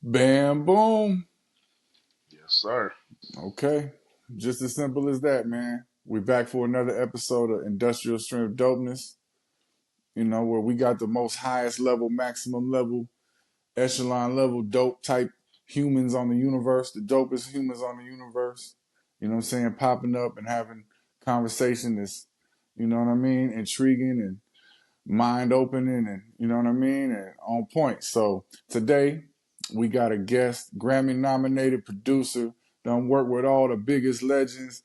Bam, boom. Yes, sir. Okay. Just as simple as that, man. We're back for another episode of Industrial Strength Dopeness, where we got the most highest level, maximum level, echelon level, dope type humans on the universe, the dopest humans on the universe. You know what I'm saying? Popping up and having conversation that's, you know what I mean, intriguing and mind opening and, you know what I mean, and on point. So today we got a guest, Grammy-nominated producer, done work with all the biggest legends,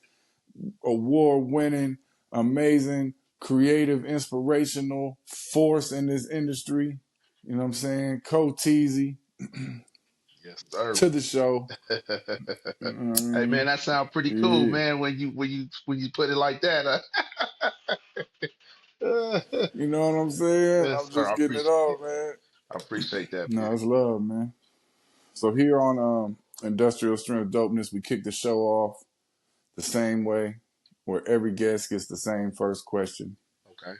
award-winning, amazing, creative, inspirational force in this industry. You know what I'm saying? Coteezy Yes, sir. to the show. You know what I Hey, man, mean? that sounds pretty cool, Yeah. man. When you put it like that, huh? You know what I'm saying? Yes, I'm sir. just getting it off, man. I appreciate that, man. No, it's love, man. So here on Industrial Strength Dopeness, we kick the show off the same way, where every guest gets the same first question. Okay.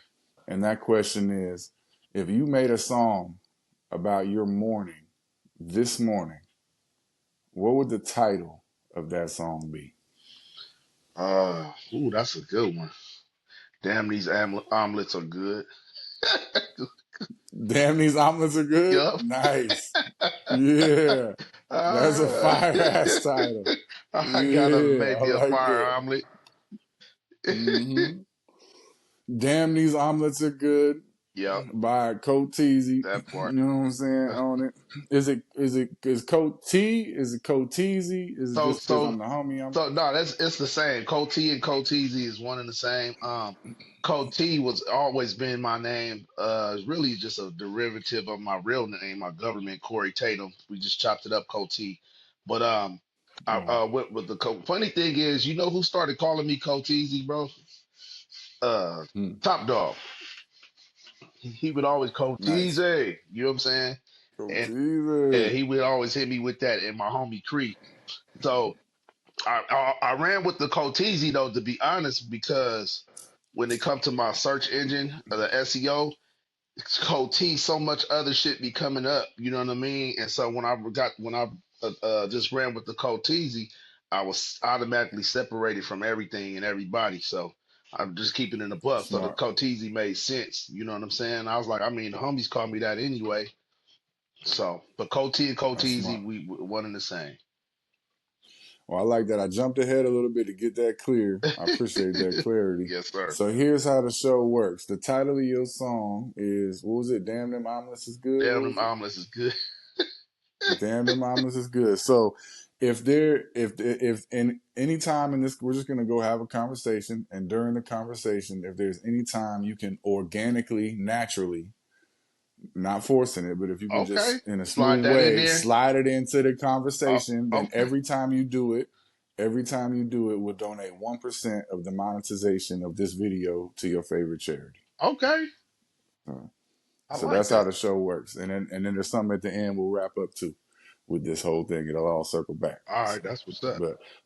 And that question is, if you made a song about your morning this morning, what would the title of that song be? Ooh, that's a good one. Damn, these omelets are good. Damn, these omelets are good? Yup. Nice. Yeah. That's a Uh, fire ass title. I gotta Yeah, I maybe a like fire that. omelet. Hmm. Damn, these omelets are good. Yep, By Coteezy. that You part. know what I'm saying on it. Is Coteezy? Is it So just because I'm so the homie? I'm so no, that's it's the same. Cote and Coteezy is one and the same. Cote was always been my name. It's really just a derivative of my real name, my government, Corey Tatum. We just chopped it up, Cote. But with the funny thing is, you know who started calling me Coteezy, bro? Uh, hmm, Top Dog. He would always nice. Coteezy. You know what I'm saying? And Coteezy. he would always hit me with that in my homie Creek. So I ran with the Coteezy though, to be honest, because when it comes to my search engine, the SEO, Coteez, so much other shit be coming up. You know what I mean? And so when I just ran with the Coteezy, I was automatically separated from everything and everybody. So I'm just keeping it in the buck. So the Smart. Coteezy made sense. You know what I'm saying? I was like, I mean, the homies call me that anyway. So, but Cote and That's Coteezy, smart. we one and the same. Well, I like that. I jumped ahead a little bit to get that clear. I appreciate that clarity. Yes, sir. So here's how the show works. The title of your song is, what was it? Damn, them omelets is good. Damn, What them was it? omelets is good. Damn, them omelets is good. So if in any time in this, we're just gonna go have a conversation, and during the conversation, if there's any time you can organically, naturally, not forcing it, but if you can Okay, just in a slide smooth that in way there. slide it into the Oh, conversation, then okay, every time you do it, we'll donate 1% of the monetization of this video to your favorite charity. okay. Uh, I So like that's how that. the show works. And then there's something at the end we'll wrap up to with this whole thing. It'll all circle back. All right, So that's what's up.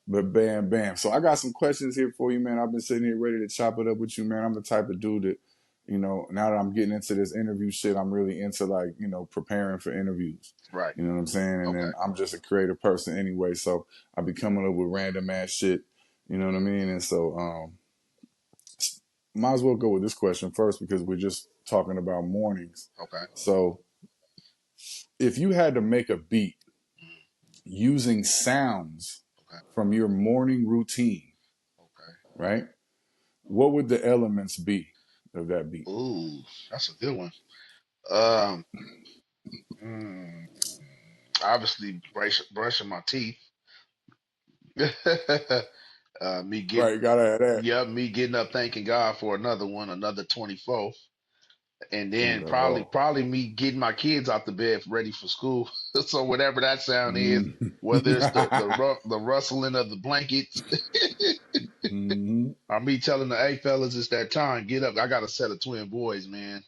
but bam bam. So I got some questions here for you, man. I've been sitting here ready to chop it up with you, man. I'm the type of dude that, now that I'm getting into this interview shit, I'm really into like, preparing for interviews. Right. You know what I'm saying? And Okay. then I'm just a creative person anyway, so I be coming up with random ass shit. You know what I mean? And so might as well go with this question first because we're just talking about mornings. Okay. So if you had to make a beat Mm, using sounds okay. from your morning routine, Okay. right? What would the elements be of that beat? Ooh, that's a good one. Um, mm, Obviously brushing my teeth. Me get Right, gotta have that. Yeah, me getting up thanking God for another one, another 24. And then Okay. Oh. probably me getting my kids out the bed ready for school. So whatever that sound is, Mm. whether it's the rustling of the blankets, Hmm. or me telling the hey fellas, it's that time, get up. I got a set of twin boys, man,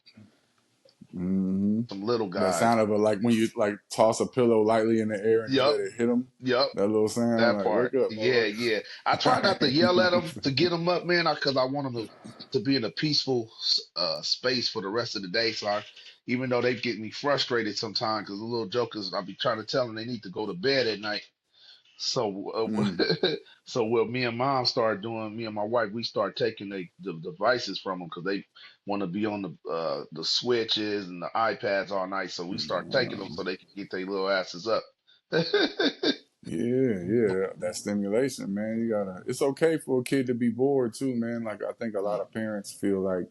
Hmm. some little That guys. sound of it, like when you like toss a pillow lightly in the air and just Yup, let it hit them. yup, That little sound, that like part. wake up, Yeah, yeah. I try not to yell at them motherfucker. to get them up, man, because I want them to be in a peaceful space for the rest of the day. So even though they get me frustrated sometimes because the little jokers, I be trying to tell them they need to go to bed at night. So, Mm. so what me and mom started doing, me and my wife, we start taking the devices from them because they want to be on the switches and the iPads all night. So we start taking them so they can get their little asses up. Yeah, yeah, that stimulation, man. You gotta. It's okay for a kid to be bored too, man. Like I think a lot of parents feel like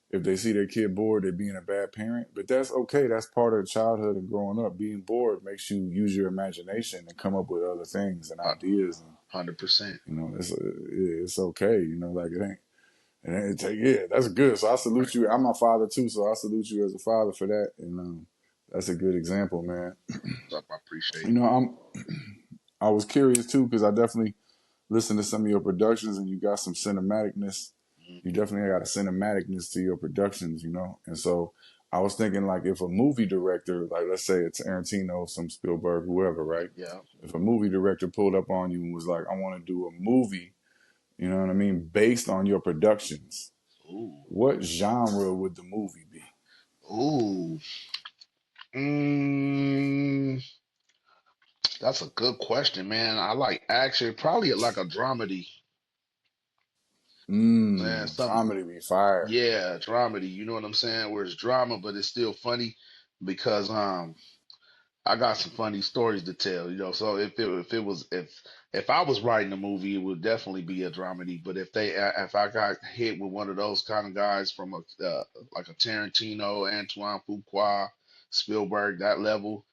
if they see their kid bored, they're being a bad parent. But that's okay. That's part of childhood and growing up. Being bored makes you use your imagination and come up with other things and ideas. And 100%. it's okay. Like it ain't. Yeah, that's good. So I salute you. I'm a father too, so I salute you as a father for that. And that's a good example, man. I appreciate You know, I was curious too because I definitely listened to some of your productions, and you got some cinematicness. it. You definitely got a cinematicness to your productions, and so I was thinking like if a movie director, like let's say it's Tarantino, some Spielberg, whoever, right? Yeah. If a movie director pulled up on you and was like, "I want to do a movie," you know what I mean, based on your productions, Ooh. what genre would the movie be? Ooh. Mm, that's a good question, man. I like action, probably like a dramedy. Man, some Dramedy be fire. yeah, dramedy. You know what I'm saying? Where it's drama, but it's still funny because I got some funny stories to tell, So if I was writing a movie, it would definitely be a dramedy. But if I got hit with one of those kind of guys from a like a Tarantino, Antoine Fuqua, Spielberg, that level,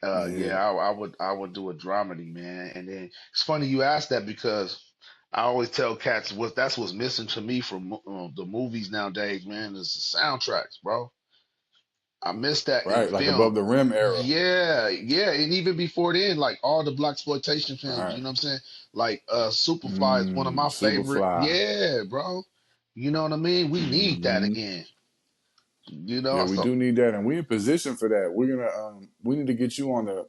yeah, Yeah, I would do a dramedy, man. And then it's funny you asked that because I always tell cats that's what's missing to me from the movies nowadays, man, is the soundtracks, bro. I miss that in right. Like film. above the rim era. Yeah, yeah, and even before then, like all the black exploitation films, Right. you know what I'm saying? Like Superfly is one of my favorite. Superfly. Yeah, bro. You know what I mean? We need that hmm again. Yeah, we So do need that, and we in position for that. We're gonna we need to get you on the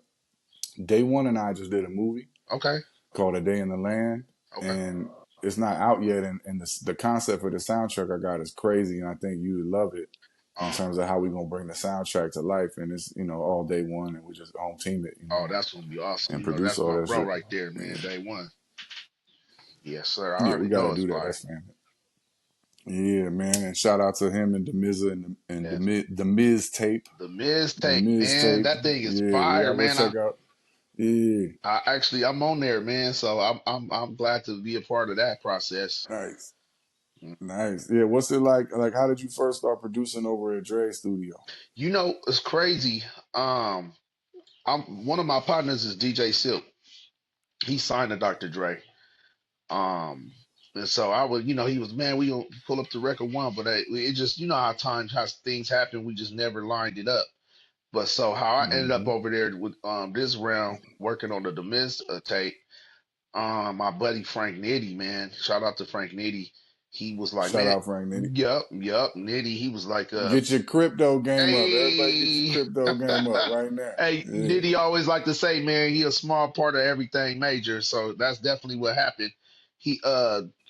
day one, and I just did a movie okay, called A Day in the Land, okay. and it's not out yet. And the concept for the soundtrack I got is crazy, and I think you would love it in Oh, terms of how we gonna bring the soundtrack to life. And it's all day one, and we just home team it, oh, that's gonna be awesome. and produce That's all my that bro shit. right there, man. Yeah, Day one. Yes, sir. I yeah, we already got to know it's do that. fire. That's family. Yeah, man, and shout out to him and Demiza and Yes. the Miz tape. The Miz The take, Miz man, tape. that thing is Yeah, fire, y'all go man. check out. Yeah, I'm on there, man. So I'm glad to be a part of that process. nice. Nice. Yeah, what's it like? Like, how did you first start producing over at Dre Studio? It's crazy. Um, I'm one of my partners is DJ Silk. He signed to Dr. Dre. Um, and so I was, he was, man, we gonna pull up the record one, but it just, how times, how things happen, we just never lined it up. But so how I ended up hmm over there with this round working on the Demiz tape. My buddy Frank Nitty, man, shout out to Frank Nitty. He was like, Shout man, out Frank Nitty. yup, Nitty. He was like, Get your crypto game up. Everybody get your hey, crypto game up right now. hey, Yeah, Nitty always like to say, man, he a small part of everything major. So that's definitely what happened. He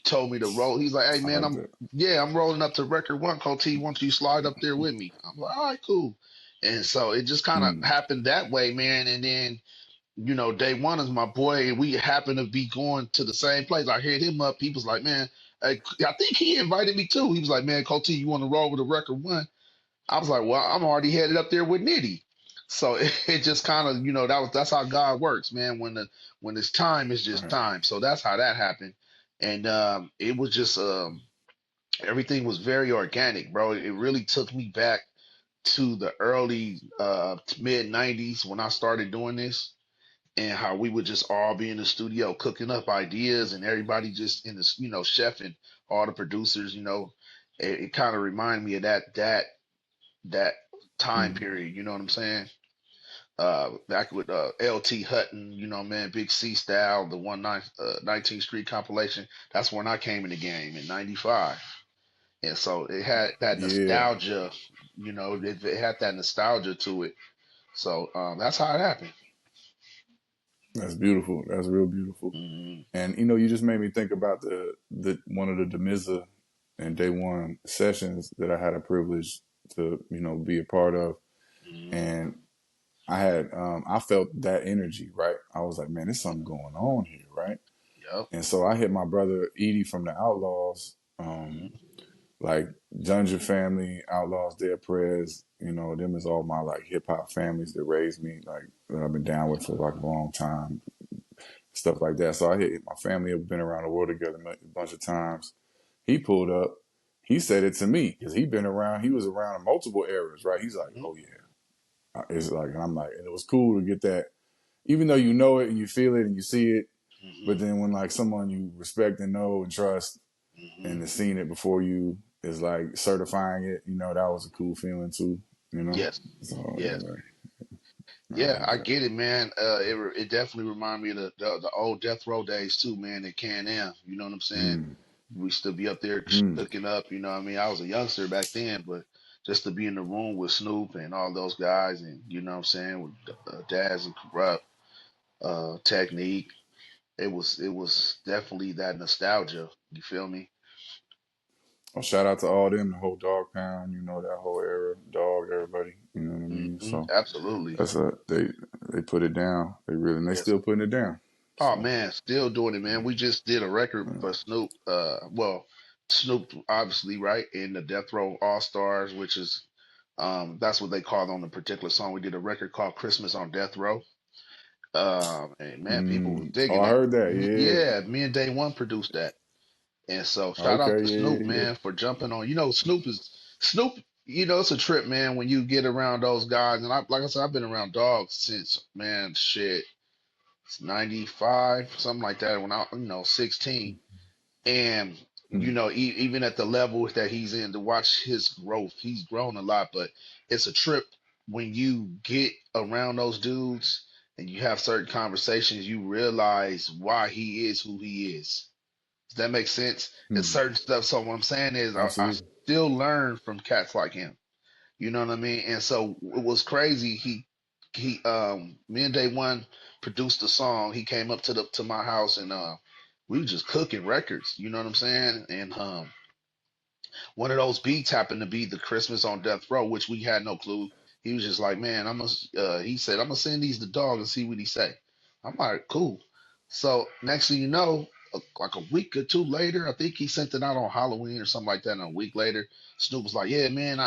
told me to roll. He's like, hey I man, like that. I'm rolling up to record one, Coteezy. Why don't you slide up there with me? I'm like, all right, cool. And so it just kind of Mm. happened that way, man. And then day one is my boy, and we happened to be going to the same place. I hit him up. He was like, man, I think he invited me too. He was like, man, Coteezy, you want to roll with the record one? I was like, well, I'm already headed up there with Nitty. So it just kind of, that's how God works, man. When it's time, it's just Right. time. So that's how that happened. And it was just everything was very organic, bro. It really took me back to the early mid 90s when I started doing this, and how we would just all be in the studio cooking up ideas, and everybody just in this, chef and all the producers, it kind of reminded me of that time Mm. period. You know what I'm saying? Back with LT Hutton, man, Big C Style, the 19th Street compilation. That's when I came in the game in '95, and so it had that Yeah, nostalgia. It had that nostalgia to it. So that's how it happened. that's beautiful. That's real beautiful. Hmm. And you just made me think about the one of the Demiza and Day One sessions that I had a privilege to be a part of. Mm-hmm. and I felt that energy, right? I was like, man, there's something going on here, right? Yep. And so I hit my brother Edie from the Outlaws, Mm-hmm. like Dungeon Family, Outlaws, Dead Prayers. You know, them is all my like hip hop families that raised me, like that I've been down with for like a long time, stuff like that. So I hit my family have been around the world together a bunch of times. He pulled up. He said it to me because he been around. He was around in multiple eras, right? He's like, oh yeah, it's like, and I'm like, and it was cool to get that, even though you know it and you feel it and you see it. But Mm-hmm. then when like someone you respect and know and trust Mm-hmm. and has seen it before you is like certifying it, you know, that was a cool feeling too, you know? Yes. So Yes. I Yeah, like I that. get it, man. It definitely reminded me of the old death row days too, man. At Can-Am, you know what I'm saying? Mm, We used to be up there mm. cooking up. You know what I mean? I was a youngster back then, but just to be in the room with Snoop and all those guys, and you know what I'm saying, with Daz and Corrupt, Technique, it was definitely that nostalgia. You feel me? Well, shout out to all them, the whole dog pound, you know, that whole era, dog, everybody, you know what I mean? So Absolutely. that's they put it down. They really, and they Yes. still putting it down. Oh So, man, still doing it, man. We just did a record yeah. for Snoop. Well, Snoop obviously, right, in the Death Row All Stars, which is that's what they called on the particular song. We did a record called Christmas on Death Row. And man, people was Oh, digging I it. heard that. Yeah, me and Day One produced that. And so Yeah. shout out Okay. to Snoop, Yeah. man, for jumping on. You know, Snoop. You know, it's a trip, man, when you get around those guys. And like I said, I've been around dogs since, man, shit, it's 95, something like that. When I, 16, and Yeah. even at the level that he's in, to watch his growth, he's grown a lot. But it's a trip when you get around those dudes and you have certain conversations. You realize why he is who he is. Does that make sense? It's Mm. certain stuff. So what I'm saying is, I Absolutely. still learn from cats like him. You know what I mean? And so it was crazy. Me and Day One produced a song. He came up to my house, and we were just cooking records. You know what I'm saying? And one of those beats happened to be the Christmas on Death Row, which we had no clue. He was just like, man, he said, I'm gonna send these to Dog and see what he say. I'm like, cool. So next thing you know, like a week or two later, I think he sent it out on Halloween or something like that. And a week later, Snoop was like, yeah, man,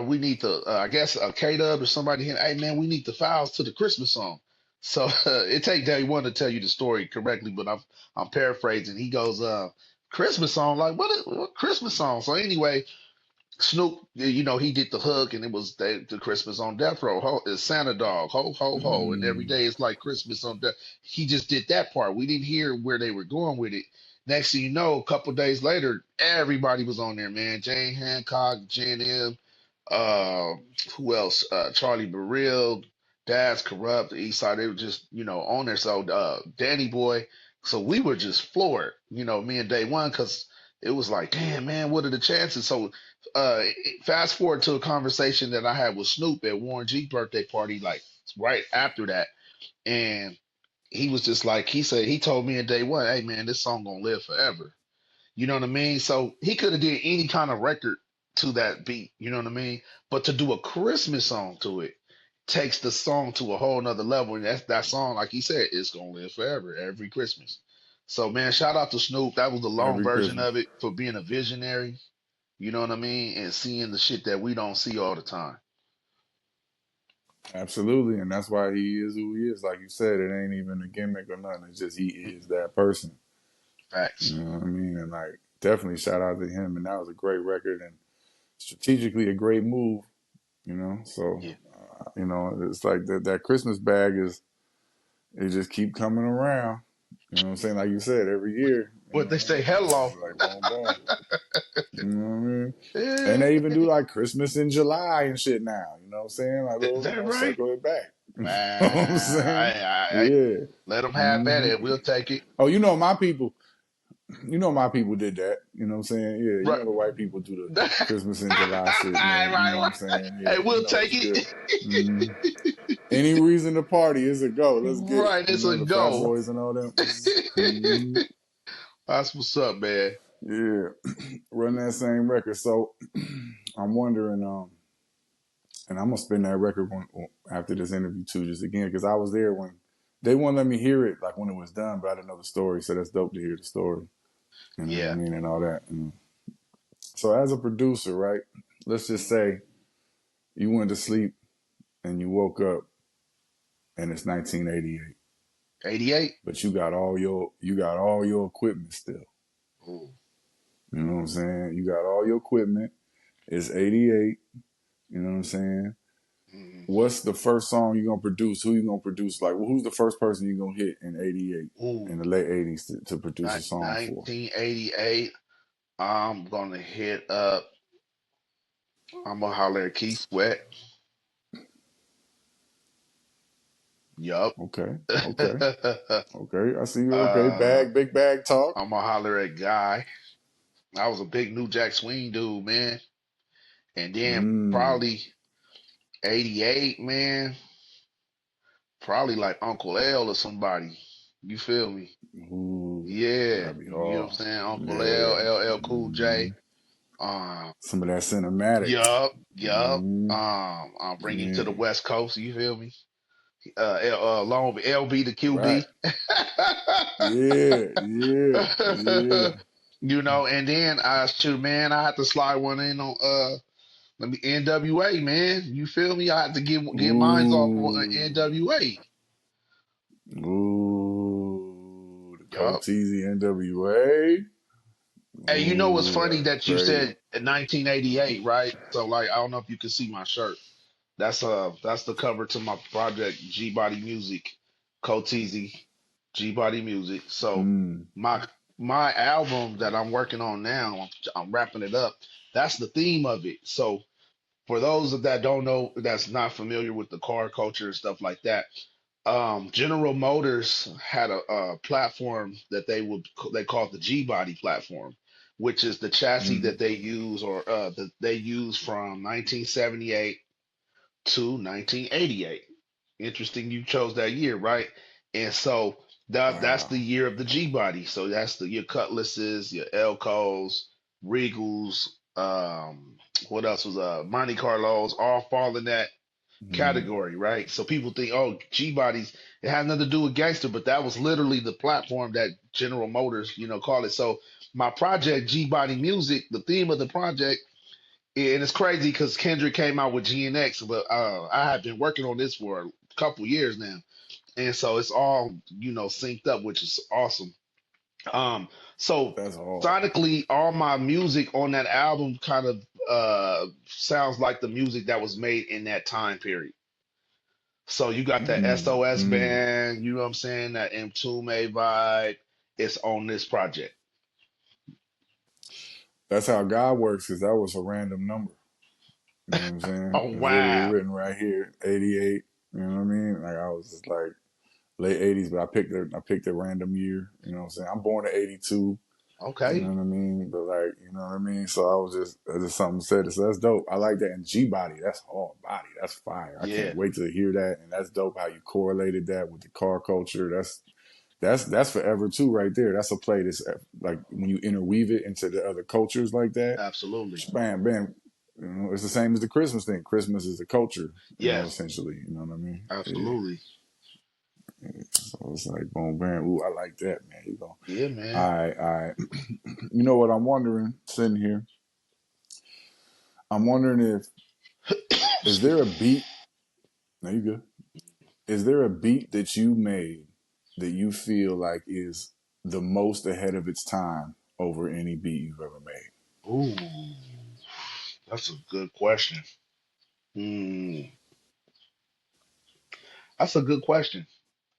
we need the I guess K Dub or somebody here. Hey man, we need the files to the Christmas song. So it take Day One to tell you the story correctly, but I'm paraphrasing. He goes, Christmas song, like what Christmas song? So anyway, Snoop, he did the hook, and it was the Christmas on Death Row. It's Santa Dog, ho ho ho, and every Mm. day it's like Christmas on Death. He just did that part. We didn't hear where they were going with it. Next thing you know, a couple days later, everybody was on there, man. Jane Hancock, Jen M, uh, who else? Charlie Burrell, Dad's Corrupt, the East Side. They were just, on there. So Danny Boy. So we were just floored, me and Day One, because it was like, damn, man, what are the chances? So fast forward to a conversation that I had with Snoop at Warren G birthday party, like right after that, and he was just like, he told me in Day One, hey man, this song gonna live forever. You know what I mean? So he could have did any kind of record to that beat. You know what I mean? But to do a Christmas song to it takes the song to a whole nother level, and that song, like he said, it's gonna live forever every Christmas. So man, shout out to Snoop. That was the long Every version Christmas. of it, for being a visionary. You know what I mean? And seeing the shit that we don't see all the time. Absolutely. And that's why he is who he is. Like you said, it ain't even a gimmick or nothing. It's just he is that person. You Facts. know what I mean? And like, definitely shout out to him. And that was a great record and strategically a great move, you know? So, Yeah. it's like that Christmas bag it just keep coming around. You know what I'm saying? Like you said, every year, What they say, it's hello. just like boom, boom. You know what I mean? And Eh, they even do like Christmas in July and shit now. You know what I'm saying? Like is little, that right? circle it back. You know what I'm Man, saying? I Yeah. let them have at hmm it. We'll take it. Oh, my people did that. You know what I'm saying? Yeah, Right. the white people do the right, Christmas in July shit, man. You know what right. I'm saying? Hey, Yeah, we'll take it's good. it. hmm Any reason to party is a go. Let's get it. right, it's a The Fat go. Boys and all them. hmm That's what's up, man. Yeah, run that same record. So I'm wondering, And I'm gonna spin that record after this interview too, just again because I was there when they wouldn't let me hear it like when it was done, but I didn't know the story, so that's dope to hear the story. You know what I Yeah. mean, and all that. So as a producer, right? Let's just say you went to sleep and you woke up and it's 1988, 88. but you got all your equipment still. Ooh. You know what I'm saying? You got all your equipment. It's 88. You know what I'm saying? Mm. What's the first song you gonna produce? Who you gonna produce? Like, who's the first person you gonna hit in '88, Ooh. in the late '80s, to produce a song for? 1988. I'm gonna hit up. I'm gonna holler at Keith Sweat. Yup. Okay, okay, okay. I see you. Okay, uh, big bag talk. I'm gonna holler at Guy. I was a big New Jack Swing dude, man. And then Mm. probably 88, man. Probably like Uncle L or somebody. You feel me? Ooh, Yeah. that'd be You know what hard. I'm saying? Uncle Yeah. L, LL Cool J. Mm. Some of that cinematic. Yup. Mm. I'll bring him to the Yeah. West Coast. You feel me? Long LB to Right. QB. Yeah. Yeah. Yeah. You know, and then I shoot, man, I had to slide one in on let me NWA, man. You feel me? I had to get mines off on Ooh. NWA. Ooh. The Yup. Coteezy NWA. Hey, you know what's Ooh, funny that'd be that you crazy. said in 1988, right? So like I don't know if you can see my shirt. That's the cover to my project G Body Music, Coteezy, G Body Music. So Mm. my my album that I'm working on now, I'm wrapping it up. That's the theme of it. So for those that don't know, that's not familiar with the car culture and stuff like that, General Motors had a platform that they called the G Body platform, which is the chassis that Mm. they use or that they use from 1978 to 1988. Interesting, you chose that year, right? And so that's the Wow. year of the G Body. So that's your Cutlasses, your Elcos, Regals. What else was Monte Carlos? All fall in that Mm. category, right? So people think, oh, G bodies, it has nothing to do with gangster, but that was literally the platform that General Motors, call it. So my project, G Body Music, the theme of the project, and it's crazy because Kendrick came out with GNX, but I have been working on this for a couple years now, and so it's all synced up, which is awesome. Um, so That's hard. sonically, all my music on that album kind of sounds like the music that was made in that time period. So you got that Mm. SOS Mm. band, you know what I'm saying? That M2 vibe. It's on this project. That's how God works, because that was a random number. You know what I'm saying? Oh It's literally wow. written right here, 88. You know what I mean? Like, I was just like late 80s, but I picked a random year. You know what I'm saying? I'm born in 82. You know Okay. what I mean? But like, you know what I mean? So that's just something said. So that's dope. I like that. And G Body, that's hard body. That's fire. I Yeah. can't wait to hear that. And that's dope how you correlated that with the car culture. That's forever too, right there. That's a play that's like when you interweave it into the other cultures like that. Absolutely. Bam, bam. It's the same as the Christmas thing. Christmas is a culture, Yes. essentially. You know what I mean? Yeah. Absolutely. So it's like boom, bam. Ooh, I like that, man. You go. Yeah, man. I. You know what I'm wondering, sitting here? I'm wondering if is Excuse there a me. beat? No, you good. Is there a beat that you made that you feel like is the most ahead of its time over any beat you've ever made? Ooh, that's a good question. Hmm. That's a good question.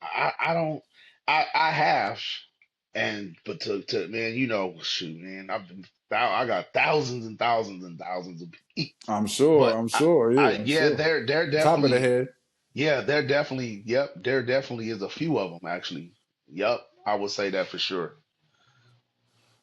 I don't I have but to man, shoot, man, I got thousands and thousands and thousands of beats. I'm sure. But I'm sure. Yeah, I'm yeah, sure. they're Top of the definitely head. yeah, they're definitely yep, there definitely is a few of them actually. Yep, I would say that for sure.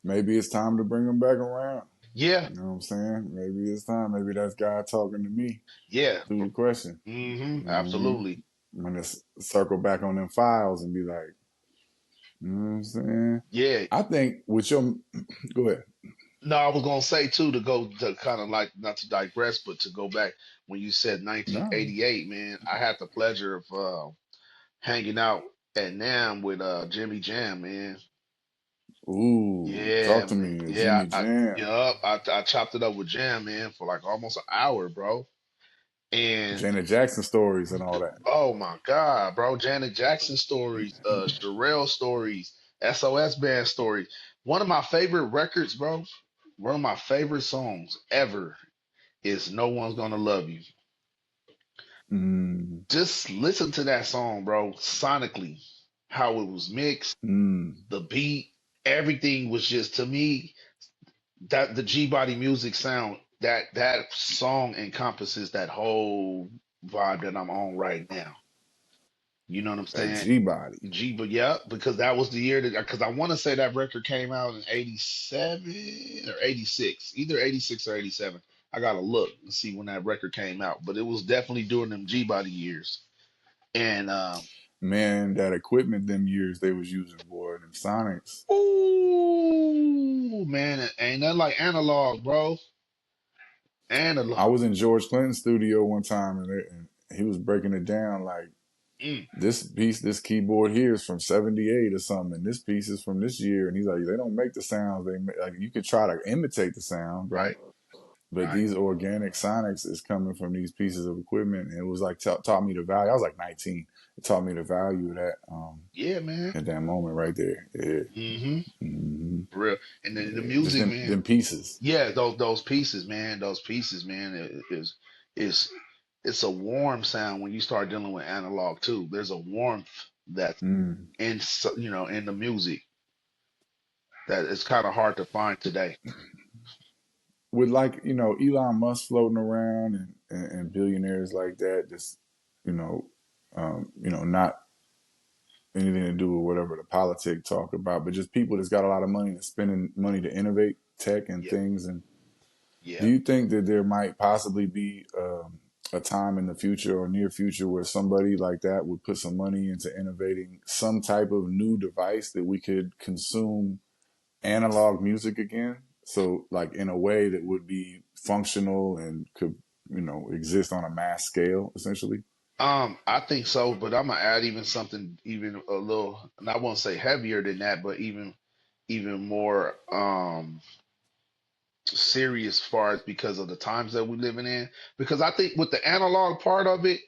Maybe it's time to bring them back around. Yeah, You know what I'm saying? Maybe it's time. Maybe that's God talking to me yeah. through the question. Mm-hmm. You know what I mean? Absolutely. I'm gonna circle back on them files and be like, you know what I'm saying? Yeah. I think with your, go ahead. No, I was gonna say too, to go to kind of like, not to digress, but to go back when you said No. 1988, man, I had the pleasure of hanging out at Nam with Jimmy Jam, man. Ooh, Yeah, talk to man. me, Yeah, Jimmy Jam, I chopped it up with Jam, man, for like almost an hour, bro. And Janet Jackson stories and all that. oh my God, bro, Janet Jackson stories, Sherelle stories, SOS band stories. One of my favorite records, bro. One of my favorite songs ever is "No One's Gonna Love You." Mm, Just listen to that song, bro. Sonically, how it was mixed, mm, the beat, everything was just, to me, that the G body music sound, that song encompasses that whole vibe that I'm on right now. You know what I'm that saying? G body. But yeah, because that was the year that, because I want to say that record came out in 87 or 86, either 86 or 87. I gotta look and see when that record came out, but it was definitely during them G body years. And Man, that equipment them years they was using, boy, them Sonics. ooh, man, ain't nothing like analog, bro. I Analog. was in George Clinton's studio one time, and he was breaking it down like Mm, this piece, this keyboard here is from '78 or something, and this piece is from this year. And he's like, they don't make the sounds they make. Like you could try to imitate the sound, right? right, But right. these organic sonics is coming from these pieces of equipment, and it was like taught me the value. I was like 19. It taught me the value of that Yeah, man. at that moment right there. Yeah. Mm-hmm. Hmm. For real. And then the Yeah. Just music, them man. them pieces. Yeah, those pieces, man. Those pieces, man, is it's a warm sound when you start dealing with analog too. There's a warmth that's Mm. in the music that it's kind of hard to find today. With like Elon Musk floating around and billionaires like that, just you know, not anything to do with whatever the politic talk about, but just people that's got a lot of money and spending money to innovate tech and Yeah, things. And do yeah. you think that there might possibly be a time in the future or near future where somebody like that would put some money into innovating some type of new device that we could consume analog music again? So, like in a way that would be functional and could, exist on a mass scale, essentially. I think so, but I'm gonna add even something even a little, and I won't say heavier than that, but even more serious, far as because of the times that we're living in. Because I think with the analog part of it,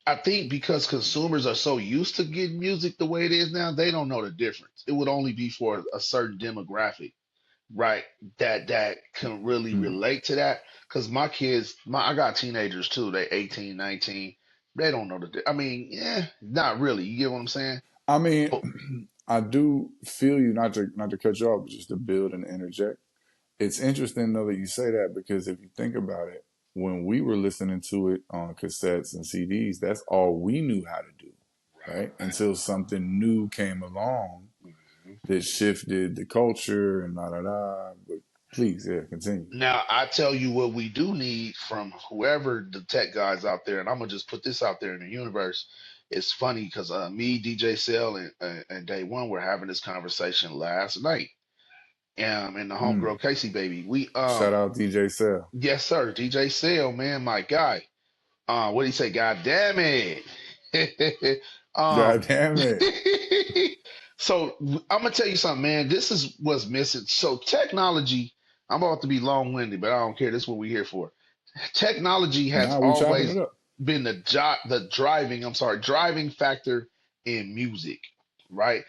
I think because consumers are so used to getting music the way it is now, they don't know the difference. It would only be for a certain demographic, right? That can really Mm. relate to that. Because my kids, I got teenagers too. They 18, 19. They don't know I mean, yeah, not really. You get what I'm saying? I mean, Oh, I do feel you, not to cut you off, but just to build and interject. It's interesting though that you say that because if you think about it, when we were listening to it on cassettes and CDs, that's all we knew how to do, right? right. Until something new came along Mhm. that shifted the culture and la da da. But please, yeah, continue. Now, I tell you what we do need from whoever the tech guys out there, and I'm gonna just put this out there in the universe. It's funny because me, DJ Cell, and Day One were having this conversation last night. And the Mm. homegirl Casey, baby, Shout out DJ Cell. yes, sir, DJ Cell, man, my guy. What do you say? God damn it. God um, damn it. so I'm gonna tell you something, man. This is what's missing. So technology. I'm about to be long-winded, but I don't care. This is what we're here for. Technology has Nah, we chopping always it up. been the driving. I'm sorry, driving factor in music, right?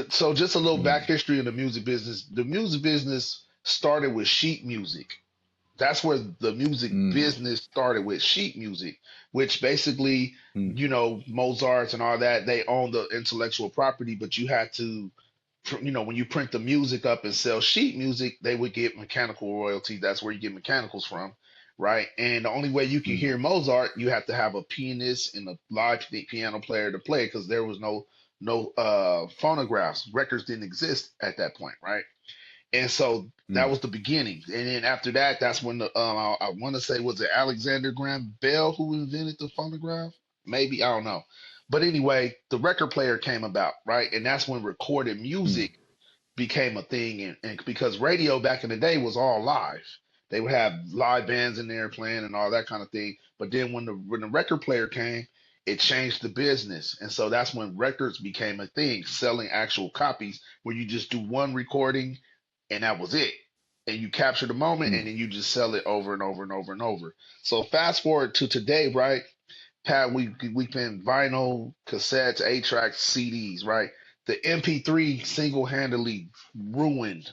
So just a little back Mm. history of the music business. The music business started with sheet music. That's where the music Mm. business started, with sheet music, which basically, Mm. Mozart's and all that, they own the intellectual property, but you had to, when you print the music up and sell sheet music, they would get mechanical royalty. That's where you get mechanicals from, right? And the only way you can hear Mm. Mozart, you have to have a pianist and a live piano player to play, because there was no phonographs. Records didn't exist at that point, right? And so that Mm. was the beginning. And then after that, that's when I want to say, was it Alexander Graham Bell who invented the phonograph? Maybe, I don't know. But anyway, the record player came about, right? And that's when recorded Mm. music became a thing, and because radio back in the day was all live. They would have live bands in there playing and all that kind of thing. But then when the record player came, it changed the business. And so that's when records became a thing, selling actual copies where you just do one recording and that was it. And you capture the moment and Mm. then you just sell it over and over and over and over. So fast forward to today, right? Pat, we've been vinyl, cassettes, 8 tracks, CDs, right? The MP3 single-handedly ruined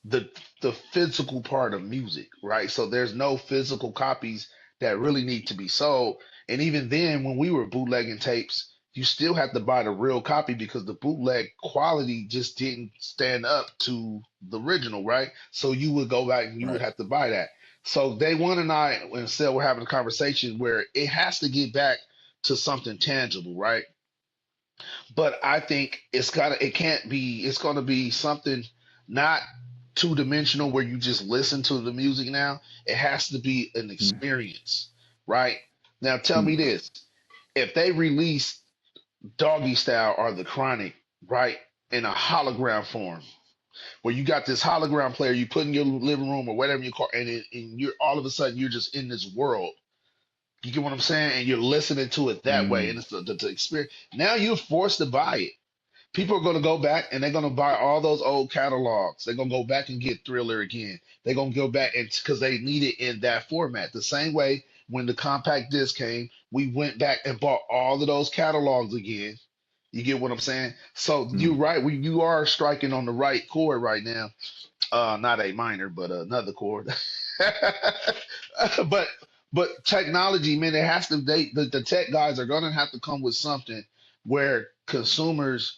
the the physical part of music, right? So there's no physical copies that really need to be sold. And even then, when we were bootlegging tapes, you still have to buy the real copy because the bootleg quality just didn't stand up to the original, right? So you would go back and you would Right. have to buy that. So Day One and I, instead, we're having a conversation where it has to get back to something tangible, right? But I think it can't be, it's gonna be something not two dimensional where you just listen to the music now. It has to be an Mm. experience, right? Now tell me Mm. this. If they release Doggy Style or The Chronic, right, in a hologram form, where you got this hologram player you put in your living room or whatever you call, and you're all of a sudden you're just in this world. You get what I'm saying? And you're listening to it that way, and Mm. it's the experience. Now you're forced to buy it. People are going to go back and they're going to buy all those old catalogs. They're going to go back and get Thriller again. They're going to go back and because they need it in that format. The same way when the compact disc came, we went back and bought all of those catalogs again. You get what I'm saying? So you're Mm. right. You are striking on the right chord right now. Not a minor, but another chord. but but technology, man, it has to. The tech guys are going to have to come with something where consumers,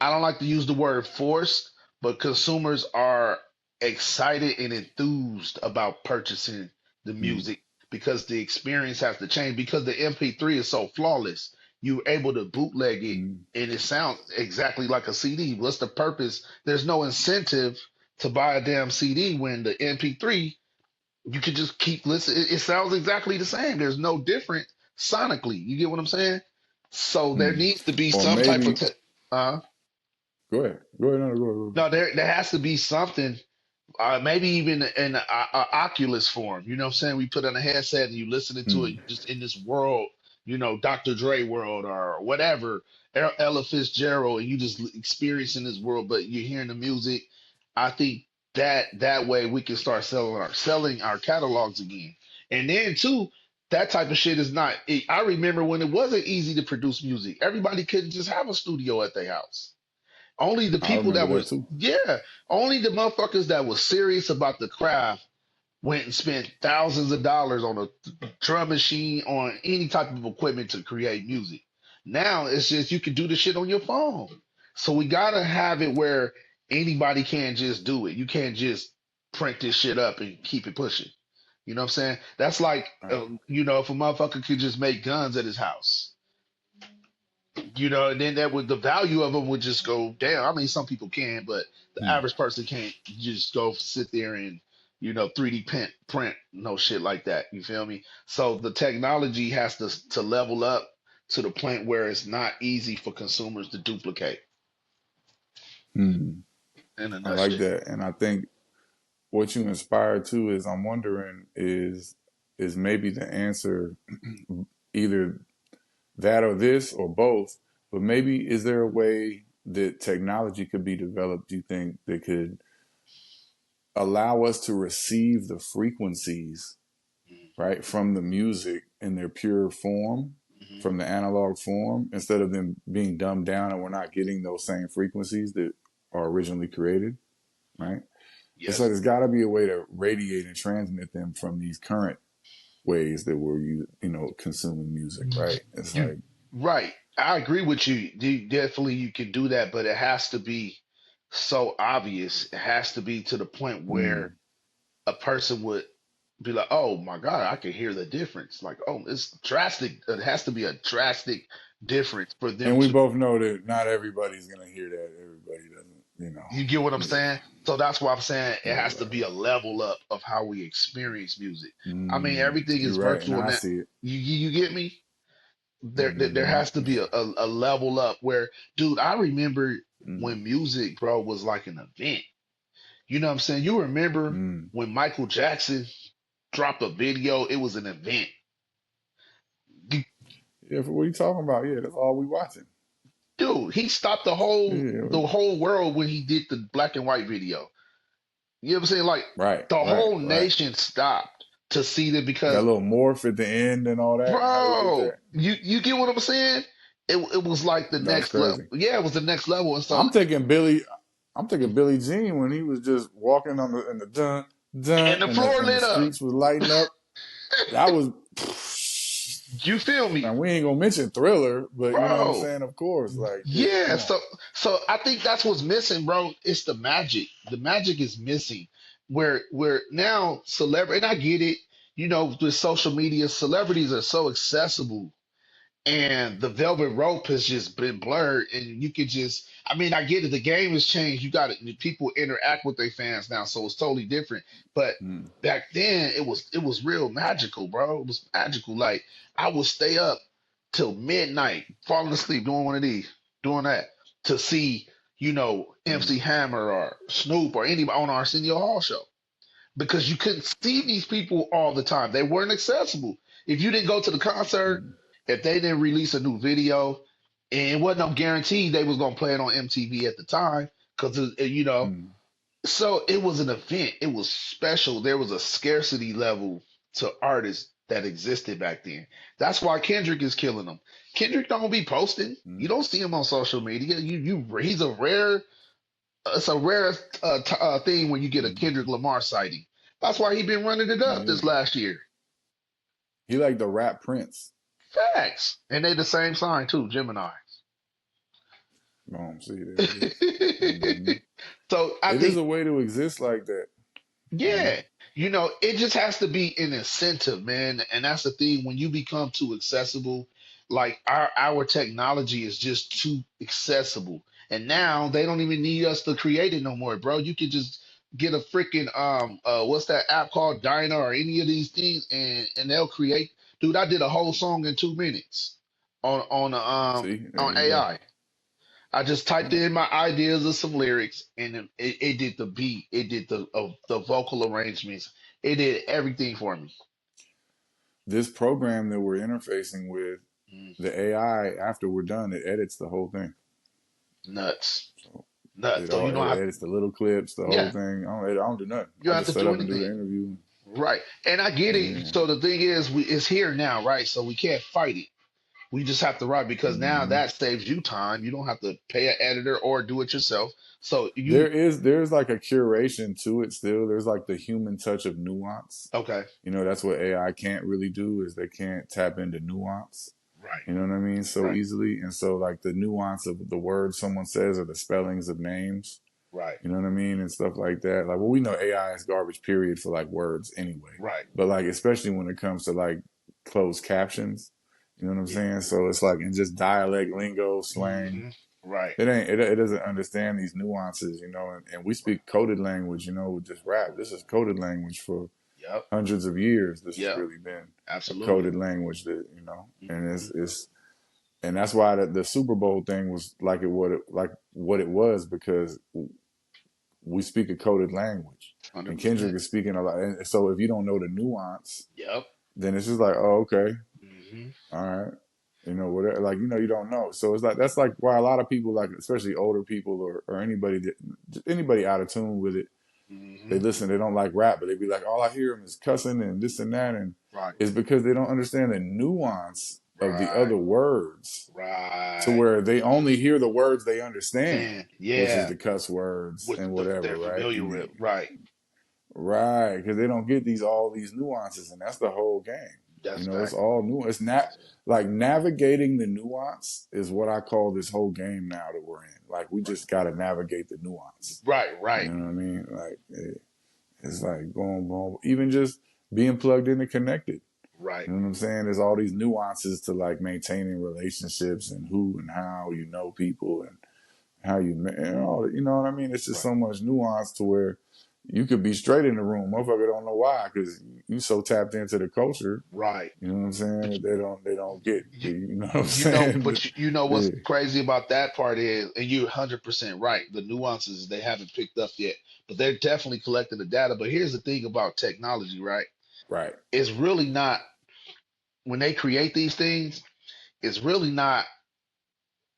I don't like to use the word forced, but consumers are excited and enthused about purchasing the Mm. music because the experience has to change because the MP3 is so flawless. You're able to bootleg it Mm. and it sounds exactly like a CD. What's the purpose? There's no incentive to buy a damn CD when the MP3 you can just keep listening. It sounds exactly the same. There's no different sonically. You get what I'm saying? So there Mm. needs to be Or some type of maybe go ahead. Go ahead. No, go ahead. Go ahead. no, there has to be something, maybe even in a Oculus form. You know what I'm saying? We put on a headset and you listening to it Mm. just in this world, Dr. Dre world or whatever, Ella Fitzgerald, and you just experiencing this world, but you're hearing the music. I think that way we can start selling our catalogs again. And then too, that type of shit is not. I remember when it wasn't easy to produce music. Everybody couldn't just have a studio at their house. Only the I people remember that that was, too. yeah, only the motherfuckers that was serious about the craft went and spent thousands of dollars on a drum machine, on any type of equipment to create music. Now it's just you can do the shit on your phone. So we gotta have it where anybody can just do it. You can't just print this shit up and keep it pushing. You know what I'm saying? That's like, Right. if a motherfucker could just make guns at his house. And then that would the value of them would just go down. I mean, some people can, but the Mm. average person can't just go sit there and 3D print no shit like that. You feel me? So the technology has to level up to the point where it's not easy for consumers to duplicate. Mm. In a I like nutshell. that, and I think what you inspired to is I'm wondering is maybe the answer either that or this or both, but maybe is there a way that technology could be developed, do you think, that could allow us to receive the frequencies, right, from the music in their pure form, Hmm. from the analog form, instead of them being dumbed down and we're not getting those same frequencies that are originally created, right? It's like Yes. there's got to be a way to radiate and transmit them from these current ways that we're consuming music, right? It's You like, right. I agree with you. Definitely you can do that, but it has to be so obvious. It has to be to the point where mm. a person would be like, "Oh my God, I can hear the difference." Like, "Oh, it's drastic." It has to be a drastic difference for And them we to. both know that not everybody's gonna hear that. Everybody doesn't. You get what I'm Yeah, saying? So that's why I'm saying it right, has to right, be a right. level up of how we experience music. I mean, Mm. everything You're is right, and virtual I now. see it. You get me? There Hmm. has to be Yeah. a level up where, dude, I remember. Mm, when music, bro, was like an event. You know what I'm saying? You remember mm. when Michael Jackson dropped a video, it was an event. You- Yeah, what are you talking about? Yeah, that's all we watching. Dude, he stopped Yeah, the whole world when he did the black and white video. You know what I'm saying? Like right, the right, whole right. nation stopped to see that That because, little morph at the end and all that, and how they did bro, that. you get what I'm saying? It was like the That was next level. crazy. Yeah, it was the next level. And so I'm thinking Billy. I'm thinking Billie Jean when he was just walking on the in the dun dun and the and the floor lit up. streets was lighting up. That was. You feel me? Now we ain't gonna mention Thriller, but you know what I'm Bro. saying. Of course, like yeah, Yeah, come on. so I think that's what's missing, bro. It's the magic. The magic is missing. Where now celebrity, and I get it, you know, with social media, celebrities are so accessible, and the velvet rope has just been blurred, and you could just, I mean, I get it, the game has changed. You got it, people interact with their fans now, so it's totally different. But Mm, back then it was real magical, bro. It was magical. Like I would stay up till midnight, falling asleep, doing one of these, doing that, to see, you know, MC mm, Hammer or Snoop or anybody on Arsenio Hall show, because you couldn't see these people all the time. They weren't accessible. If you didn't go to the concert, mm, if they didn't release a new video, and it wasn't no guarantee they was gonna play it on MTV at the time, because you know, mm, so it was an event. It was special. There was a scarcity level to artists that existed back then. That's why Kendrick is killing them. Kendrick don't be posting. You mm, don't see him on social media. He's a rare. It's a rare thing when you get a mm. Kendrick Lamar sighting. That's why he been running it up this Yeah, last year. he like the rap Prince. Facts, and they the same sign too, Gemini. See, there it is. Mm-hmm. So I It is think, a way to exist like that. You know. yeah, you know, it just has to be an incentive, man. And that's the thing, when you become too accessible, like our technology is just too accessible. And now they don't even need us to create it no more, bro. You can just get a freaking what's that app called, Dyna or any of these things, and they'll create. Dude, I did a whole song in 2 minutes See, there on you go. AI. I just typed Yeah. in my ideas of some lyrics, and it did the beat, it did the vocal arrangements, it did everything for me. This program that we're interfacing with, Mm, the AI, after we're done, it edits the whole thing. nuts, So nuts. So you it don't have, edits the little clips, the whole yeah, thing. I don't do nothing. you I don't have just to set do up and do the anything, interview. right? And I get it. Yeah. So the thing is, it's here now, right? So we can't fight it. We just have to write, because now Hmm. that saves you time. You don't have to pay an editor or do it yourself. So you, There's like a curation to it still. There's like the human touch of nuance. okay, You know, that's what AI can't really do is they can't tap into nuance. right, You know what I mean? So right, easily. And so like the nuance of the words someone says or the spellings of names, right, you know what I mean? And stuff like that. Like, well, we know AI is garbage period for like words anyway. right, But like, especially when it comes to like closed captions, you know what I'm yeah, saying? So it's like in just dialect, lingo, slang, hmm, right, it doesn't understand these nuances, you know, and we speak coded language, you know, with this rap. This is coded language for yep, hundreds of years. This has yep, really been a absolutely. coded language that, you know, and Hmm. and that's why the Super Bowl thing was like what it was because we speak a coded language, and 100%. Kendrick is speaking a lot. And so if you don't know the nuance, Yep. then it's just like, oh, okay, Hmm. all right, you know, whatever. Like you know, you don't know. So it's like that's like why a lot of people, like especially older people or anybody anybody out of tune with it, they Hmm. listen. They don't like rap, but they be like, all I hear them is cussing and this and that, and Right. it's because they don't understand the nuance of the Right. other words to Right. where they only hear the words they understand, Saying, which is yeah, the cuss words what and whatever, they're right? familiar And with. Right. right, because they don't get all these nuances, and that's the whole game. You That's know, it's fact. all new. It's not like navigating the nuance is what I call this whole game now that we're in. Like we just got to navigate the nuance. Right. You Right. know what I mean? Like it's like boom, boom. Even just being plugged in and connected. Right. You know what I'm saying? There's all these nuances to like maintaining relationships and who and how you know people and how you know what I mean? It's just Right. so much nuance to where you could be straight in the room. Motherfucker don't know why, because you so tapped into the culture. Right. You know what I'm saying? But That they don't get. you, You know what I'm you know, saying? but you know Yeah. what's crazy about that part is, and you're 100% right. The nuances they haven't picked up yet, but they're definitely collecting the data. But here's the thing about technology, right? Right. It's really not when they create these things. It's really not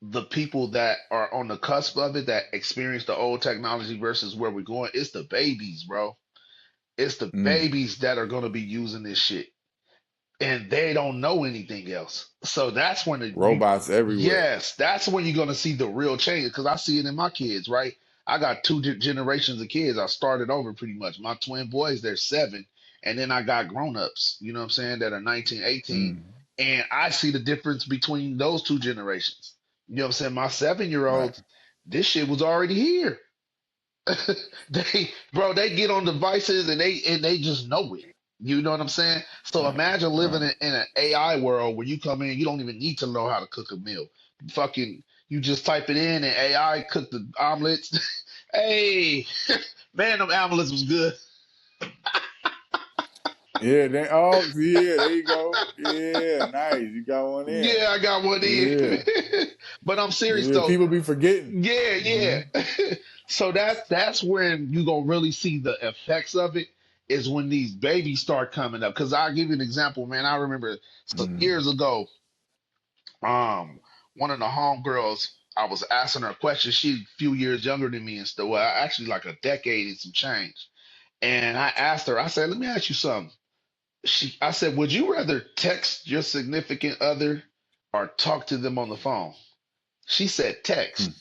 the people that are on the cusp of it that experience the old technology versus where we're going. It's the babies, bro. It's the Mm. babies that are going to be using this shit, and they don't know anything else. So that's when Robots everywhere. yes, that's when you're gonna see the real change. Because I see it in my kids, right? I got two generations of kids. I started over pretty much. My twin boys, they're 7, and then I got grown-ups. You know what I'm saying? That are 19, 18, Mm. and I see the difference between those two generations. You know what I'm saying? My 7 year Right. olds, this shit was already here. Bro, they get on devices and they just know it. You know what I'm saying? So Right. imagine living Right. in an AI world where you come in, you don't even need to know how to cook a meal. Fucking, you just type it in and AI cook the omelets. Hey, man, them omelets was good. Yeah. Yeah. There you go. Yeah. Nice. You got one in. Yeah, I got one in. Yeah. But I'm serious Yeah. though. People be forgetting. Yeah, Hmm. yeah. So that's when you gonna really see the effects of it is when these babies start coming up. Because I'll give you an example, man. I remember some Mm. years ago, um, one of the homegirls, I was asking her a question. She's a few years younger than me and stuff. Well, actually like a decade and some change. And I asked her, I said, let me ask you something. I said, would you rather text your significant other or talk to them on the phone? She said text Mm.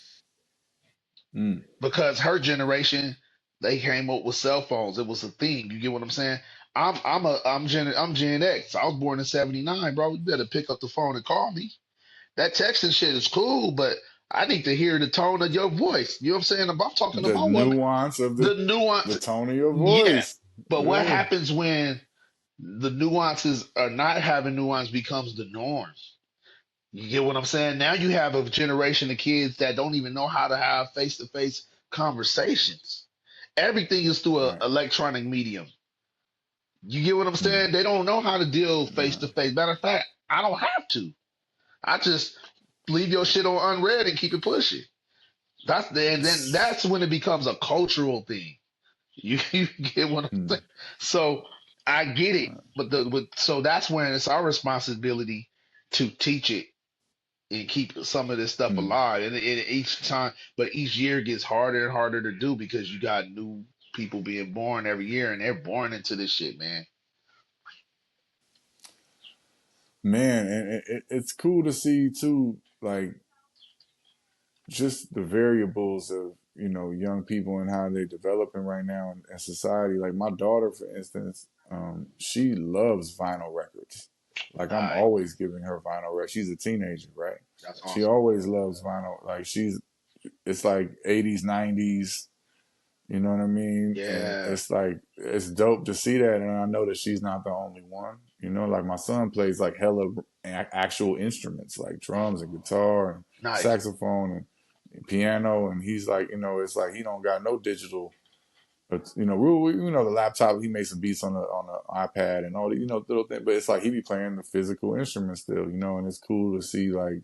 Mm. because her generation they came up with cell phones. It was a thing. You get what I'm saying? I'm Gen X. I was born in '79, bro. You better pick up the phone and call me. That texting shit is cool, but I need to hear the tone of your voice. You know what I'm saying? If I'm talking to The my woman, nuance of the the nuance, tone of your yeah. voice. But what Yeah. happens when the nuances are not having nuance becomes the norm? You get what I'm saying? Now you have a generation of kids that don't even know how to have face to face conversations. Everything is through an Right. electronic medium. You get what I'm Mm. saying? They don't know how to deal face Right. to face. Matter of fact, I don't have to. I just leave your shit on unread and keep it pushing. And then that's when it becomes a cultural thing. You get what I'm Mm. saying? So I get it, but so that's when it's our responsibility to teach it and keep some of this stuff Mm. alive. And each time, but each year gets harder and harder to do because you got new people being born every year, and they're born into this shit, man. Man, and it's cool to see too, like just the variables of young people and how they're developing right now in society. Like my daughter, for instance, she loves vinyl records. Like I'm Right, always giving her vinyl records. She's a teenager, right? that's She awesome. always loves vinyl. Like it's like 80s, 90s. You know what I mean? And Yeah, it's like it's dope to see that, and I know that she's not the only one. Like my son plays like hella actual instruments, like drums and guitar and nice. saxophone and piano, and he's like, it's like he don't got no digital. But the laptop. He made some beats on the iPad and all the little thing. But it's like he be playing the physical instrument still, and it's cool to see like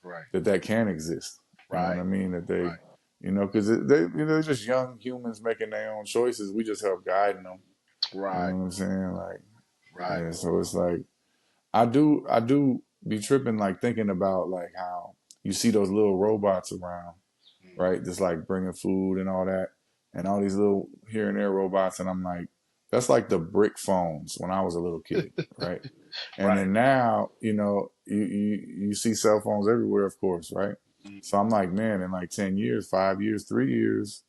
Right, that can exist. You know what right, I mean? That they, right, because they're just young humans making their own choices. We just help guiding them. You know right, what I'm saying? Like, right. yeah. So it's like I do be tripping, like thinking about like how you see those little robots around, Mhm. right? Just like bringing food and all that, and all these little here and there robots, and I'm like, that's like the brick phones when I was a little kid, right? And Right. then now, you see cell phones everywhere, of course, right? So Mhm. I'm like, man, in like 10 years, 5 years, 3 years,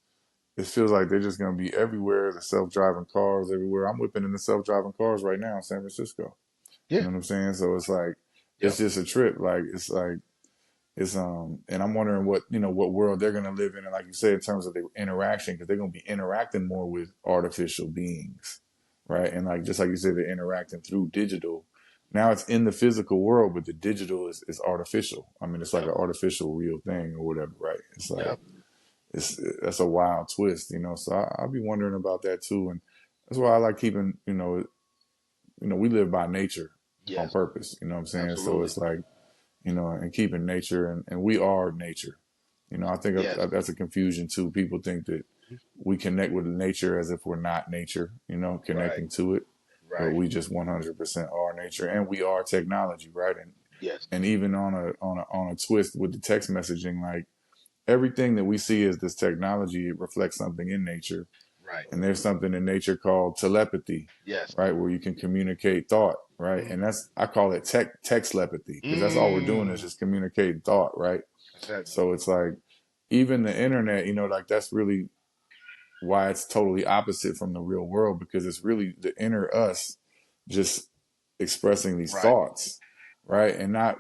it feels like they're just gonna be everywhere. The self-driving cars everywhere. I'm whipping in the self-driving cars right now in San Francisco. You Yeah. know what I'm saying? So it's like, it's Yep. just a trip. Like and I'm wondering what world they're gonna live in, and like you said, in terms of the interaction, because they're gonna be interacting more with artificial beings, right? And like just like you said, they're interacting through digital. Now it's in the physical world, but the digital is artificial. I mean, it's like Yep. an artificial real thing or whatever, right? It's like Yep. it's that's a wild twist, you know. So I'll be wondering about that too, and that's why I like keeping, we live by nature on Yes, purpose. You know what I'm saying? So absolutely. it's like, and keeping nature, and we are nature. I think Yes, that's a confusion too. People think that we connect with nature as if we're not nature, right, connecting to it, but right. we just 100% are nature, and we are technology, right? Yes, And even on a twist with the text messaging, like everything that we see as this technology, it reflects something in nature, right. and there's something in nature called telepathy, Yes. right, where you can communicate thought, right, Mm, and I call it text telepathy because that's all we're doing is mm. just communicating thought, right? That's heavy. So it's like even the internet, like that's really why it's totally opposite from the real world, because it's really the inner us just expressing these Right, thoughts, right? And not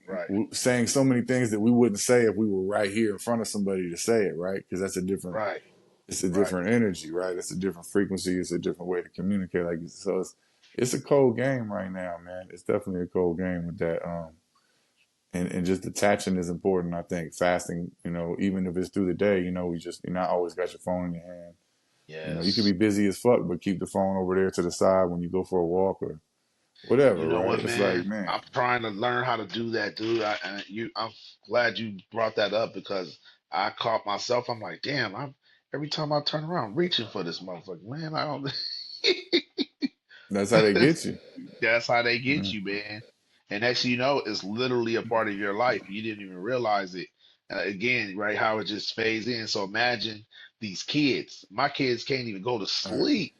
right, saying so many things that we wouldn't say if we were right here in front of somebody to say it, right? Because that's right, it's a right. different energy, right? It's a different frequency. It's a different way to communicate. Like, so it's a cold game right now, man. It's definitely a cold game with that. And just detaching is important. I think fasting, even if it's through the day, you're not always got your phone in your hand. You could Yes. be busy as fuck, but keep the phone over there to the side when you go for a walk or You whatever, know right? what, It's like, man? man, I'm trying to learn how to do that, dude. I'm glad you brought that up because I caught myself. I'm like, damn. I'm every time I turn around, I'm reaching for this motherfucker, man. I don't. that's how they get you. That's how they get Mhm. you, man. And next thing you know, it's literally a part of your life. You didn't even realize it. Again, right? How it just fades in. So imagine these kids. My kids can't even go to Right, sleep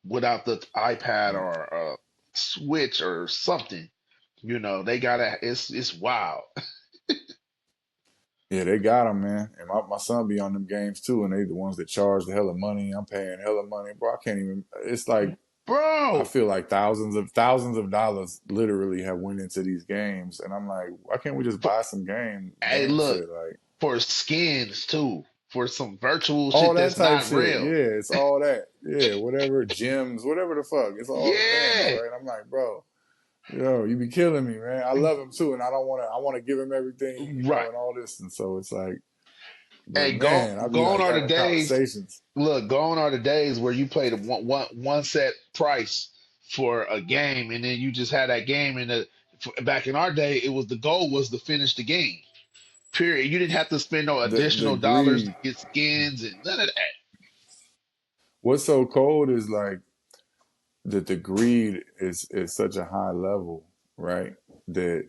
without the iPad right. or Switch or something. They gotta. It's wild. Yeah, they got them, man. And my son be on them games too, and they the ones that charge the hell of money. I'm paying hell of money, bro. I can't even. It's like I Bro. feel like thousands of dollars literally have went into these games, and I'm like, why can't we just For, buy some hey, game look shit, like for skins too. For some virtual all shit that that's type not shit? real. Yeah, it's all that. Yeah, whatever gems, whatever the fuck, it's all gems, Yeah. right? I'm like, bro, you be killing me, man. I love him too, and I don't want to. I want to give him everything, Right. and all this, and so it's like, but Hey, man, I be gone like are the having days. conversations. Look, gone are the days where you paid one set price for a game, and then you just had that game. And back in our day, it was the goal was to finish the game. Period. You didn't have to spend no The additional dollars to greed. get skins and none of that. What's so cold is like that the greed is such a high level, right? That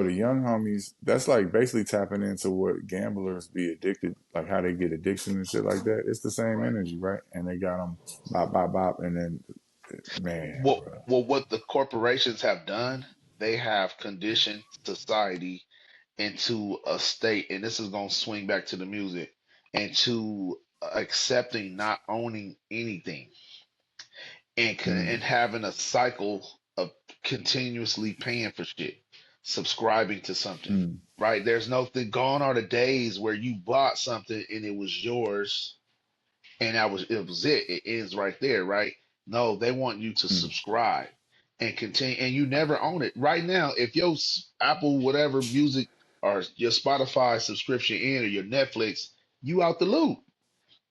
the young homies, that's like basically tapping into what gamblers be addicted, like how they get addiction and shit like that. It's the same Right. energy, right? And they got them bop bop bop, and then man, Well, bro, what the corporations have done, they have conditioned society into a state, and this is going to swing back to the music, into accepting not owning anything and mm, having a cycle of continuously paying for shit, subscribing to something. mm, Right? There's no thing. Gone are the days where you bought something and it was yours and it was it. It ends right there, right? No, they want you to mm, subscribe and continue, and you never own it. Right now, if your Apple whatever music or your Spotify subscription in or your Netflix, you out the loop.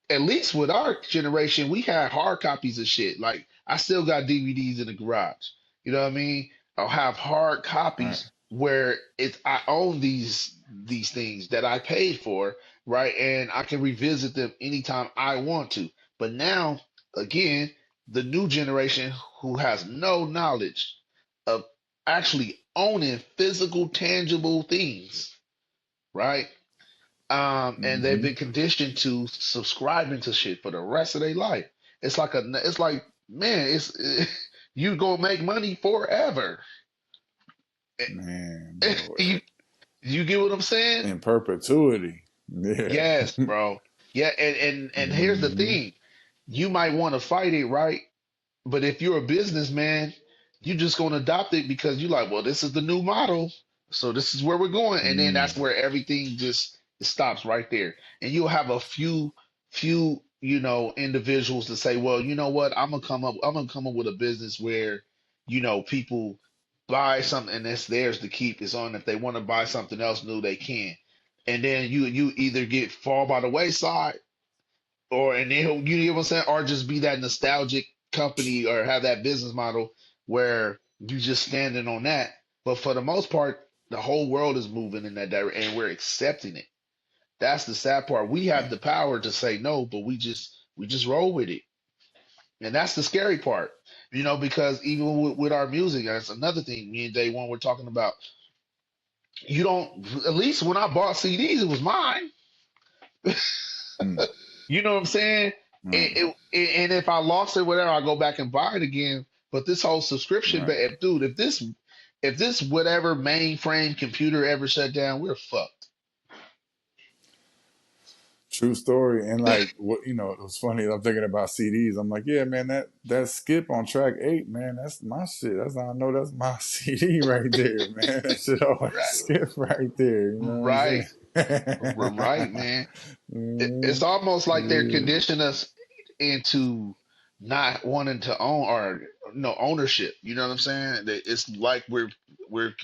At least with our generation, we had hard copies of shit. Like I still got DVDs in the garage. You know what I mean? I'll have hard right, copies where it's I own these things that I paid for, right? And I can revisit them anytime I want to. But now, again, the new generation who has no knowledge of actually owning physical, tangible things, right? And they've mm-hmm, been conditioned to subscribing to shit for the rest of their life. It's like, man, you gonna make money forever. man, bro, You you get what I'm saying? in perpetuity, yeah, Yes, bro. Yeah, and here's the mm-hmm, thing. You might want to fight it, right? But if you're a businessman, you're just gonna adopt it because you're like, well, this is the new model, so this is where we're going, and then that's mm, where everything just it stops right there. And you'll have a few, individuals to say, well, you know what, I'm gonna come up with a business where, people buy something and it's theirs to keep. It's on if they want to buy something else new, they can. and then you either get fall by the wayside, or and then you know what I'm saying, or just be that nostalgic company or have that business model where you just standing on that. But for the most part, the whole world is moving in that direction, and we're accepting it. That's the sad part. We have the power to say no, but we just roll with it, and that's the scary part. Because even with our music, that's another thing. Me and Day One were talking about. You don't. At least when I bought CDs, it was mine. Mm. You know what I'm saying? Right. And if I lost it, whatever, I go back and buy it again. But this whole subscription, Right. but dude, if this whatever mainframe computer ever shut down, we're fucked. True story. And like what it was funny. I'm thinking about CDs. I'm like, yeah, man, that skip on track 8, man, that's my shit. That's how I know that's my CD right there, man. That shit always Right, skip right there. You know what I'm right, saying? right, man. It's Mhm. almost like they're Yeah. conditioning us into not wanting to own, or no ownership. You know what I'm saying? It's like we're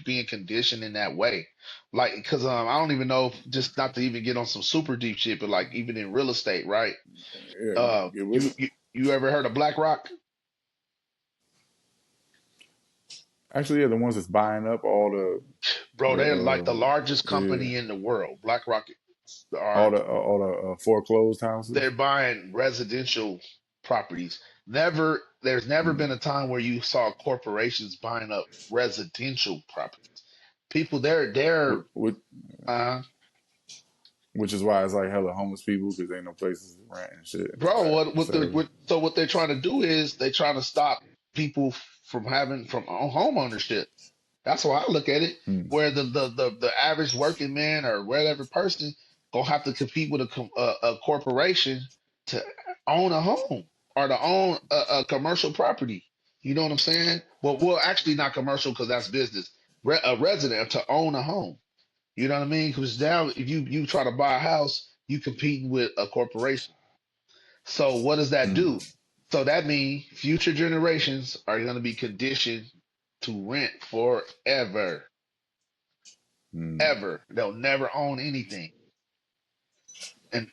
being conditioned in that way. Like, because I don't even know if, just not to even get on some super deep shit, but like even in real estate, right? Yeah. Get with You it. you ever heard of BlackRock? Actually, yeah, the ones that's buying up all Bro, the they're like the largest yeah, company in the world. BlackRock all are the foreclosed they're houses. buying residential properties. There's never Mm. been a time where you saw corporations buying up residential properties. People, they're Which, uh, which is why it's like hella homeless people because ain't no places to rent and shit. bro. What they're Sadly. what they're trying to do is they're trying to stop people from home ownership. That's why I look at it. Mm. Where the average working man or whatever person gonna have to compete with a corporation to own a home or to own a commercial property. You know what I'm saying? Well, actually not commercial because that's business. A resident to own a home. You know what I mean? Because now if you try to buy a house, you competing with a corporation. So what does that Mm. do? So that means future generations are going to be conditioned to rent forever, Mm. ever. They'll never own anything. And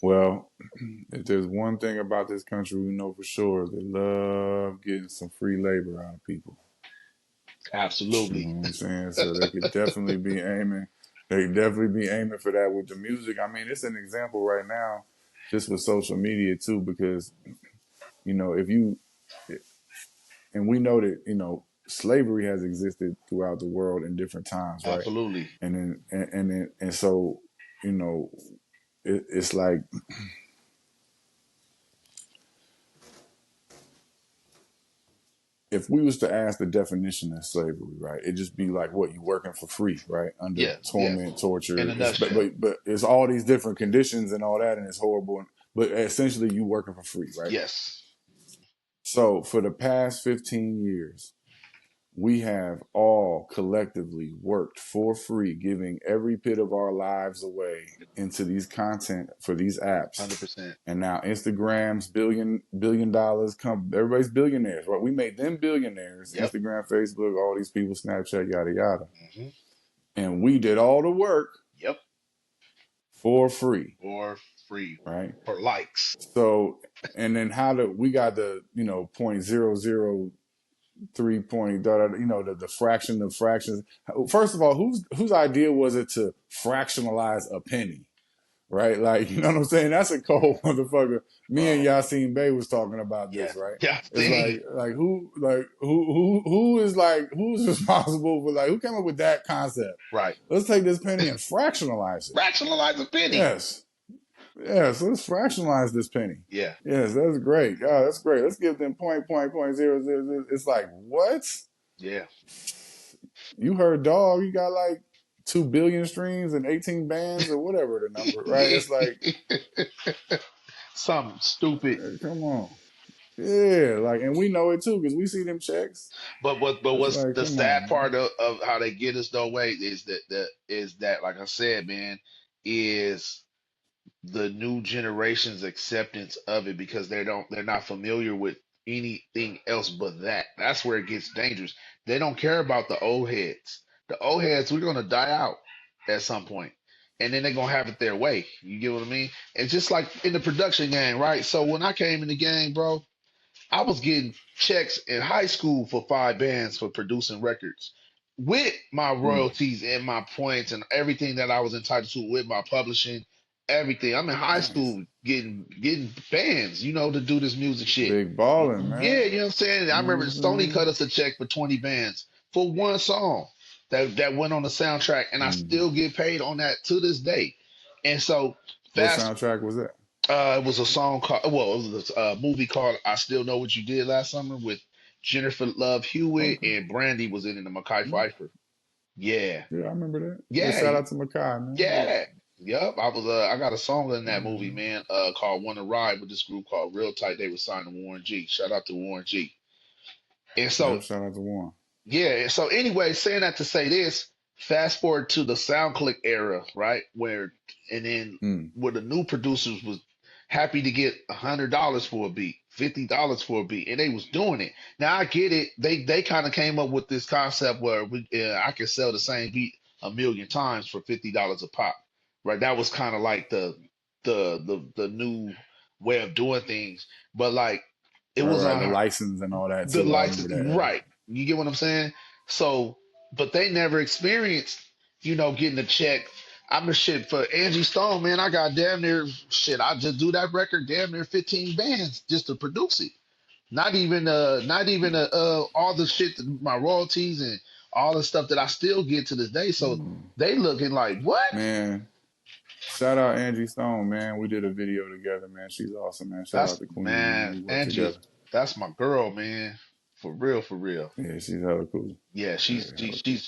Well, if there's one thing about this country we know for sure, they love getting some free labor out of people. You absolutely, know what I'm saying? So they could definitely be aiming. They could definitely be aiming for that with the music. I mean, it's an example right now, just with social media too, because if you and we know that slavery has existed throughout the world in different times, right? absolutely, And so you know it's like if we was to ask the definition of slavery, right, it'd just be like what you working for free, right, under yeah, yeah. torment, In torture. a It's nutshell, but it's all these different conditions and all that, and it's horrible. But essentially, you working for free, right? yes, So for the past 15 years, we have all collectively worked for free, giving every bit of our lives away into these content for these apps. 100%. And now Instagram's billion dollars come. Everybody's billionaires, right? We made them billionaires. Yep. Instagram, Facebook, all these people, Snapchat, yada yada. Hmm. And we did all the work Yep. for free, For free, right? for likes. So, and then how do we got the 0.003 point the fraction of fractions. First of all, whose idea was it to fractionalize a penny, right? Like, you know what I'm saying? That's a cold motherfucker. Me and Bro. Yassine Bey was talking about Yeah. this, right? Yeah. It's who is like who's responsible for like who came up with that concept? Right. Let's take this penny and fractionalize it. Rationalize a penny. Yes, yes, let's fractionalize this penny. Yeah. Yes, that's great. Yeah, that's great. Let's give them point 0.000. It's like what? Yeah. You heard dog, you got like 2 billion streams and 18 bands or whatever the number, right? It's like, Something stupid. come on. Yeah, like, and we know it too because we see them checks. But It's what's like, the come sad on, part of how they get us though, way is that like I said, man, is the new generation's acceptance of it because they're not familiar with anything else but that. That's where it gets dangerous. They don't care about the old heads. The old heads, we're gonna die out at some point. and then they're gonna have it their way. You get what I mean? It's just like in the production game, right? So when I came in the game, bro, I was getting checks in high school for 5 bands for producing records with my Mm. royalties and my points and everything that I was entitled to with my publishing, everything. I'm in high Nice. school getting bands, to do this music shit. Big balling, Yeah, man. you know what I'm saying? I You know what remember I'm Sony cut saying? us a check for 20 bands for one song that went on the soundtrack, and I Mm. still get paid on that to this day. And so What fast soundtrack was that? it was a song called, well, it was a movie called "I Still Know What You Did Last Summer" with Jennifer Love Hewitt, Okay. and Brandy was in it, and Mackay Mm. Pfeiffer. Yeah, Yeah, I remember that. Yeah, yeah, shout out to Makai, man. Yeah. yeah, yep. I got a song in that movie, Mhm. man, called "Wanna Ride" with this group called Real Tight. They were signed to Warren G. Shout out to Warren G. And so Yep, shout out to Warren. yeah. So anyway, saying that to say this, fast forward to the SoundClick era, right? And then Mm. where the new producers was happy to get $100 for a beat, $50 for a beat, and they was doing it. Now I get it. They kind of came up with this concept where I can sell the same beat a million times for $50 a pop, right? That was kind of like the new way of doing things. But like it Right, was right. The on license and all that the too. I license, remember that era. right? You get what I'm saying? So, but they never experienced, getting a check. I'm the shit for Angie Stone, man. I got damn near shit. I just do that record damn near 15 bands just to produce it. Not even all the shit, my royalties and all the stuff that I still get to this day. So Mm. they looking like what? Man, shout out Angie Stone, man. We did a video together, man. She's awesome, man. Shout out That's to Queen, man. man, We worked Angie. together. That's my girl, man. For real, for real. Yeah, she's hella cool. Yeah, Yeah, she's hella she's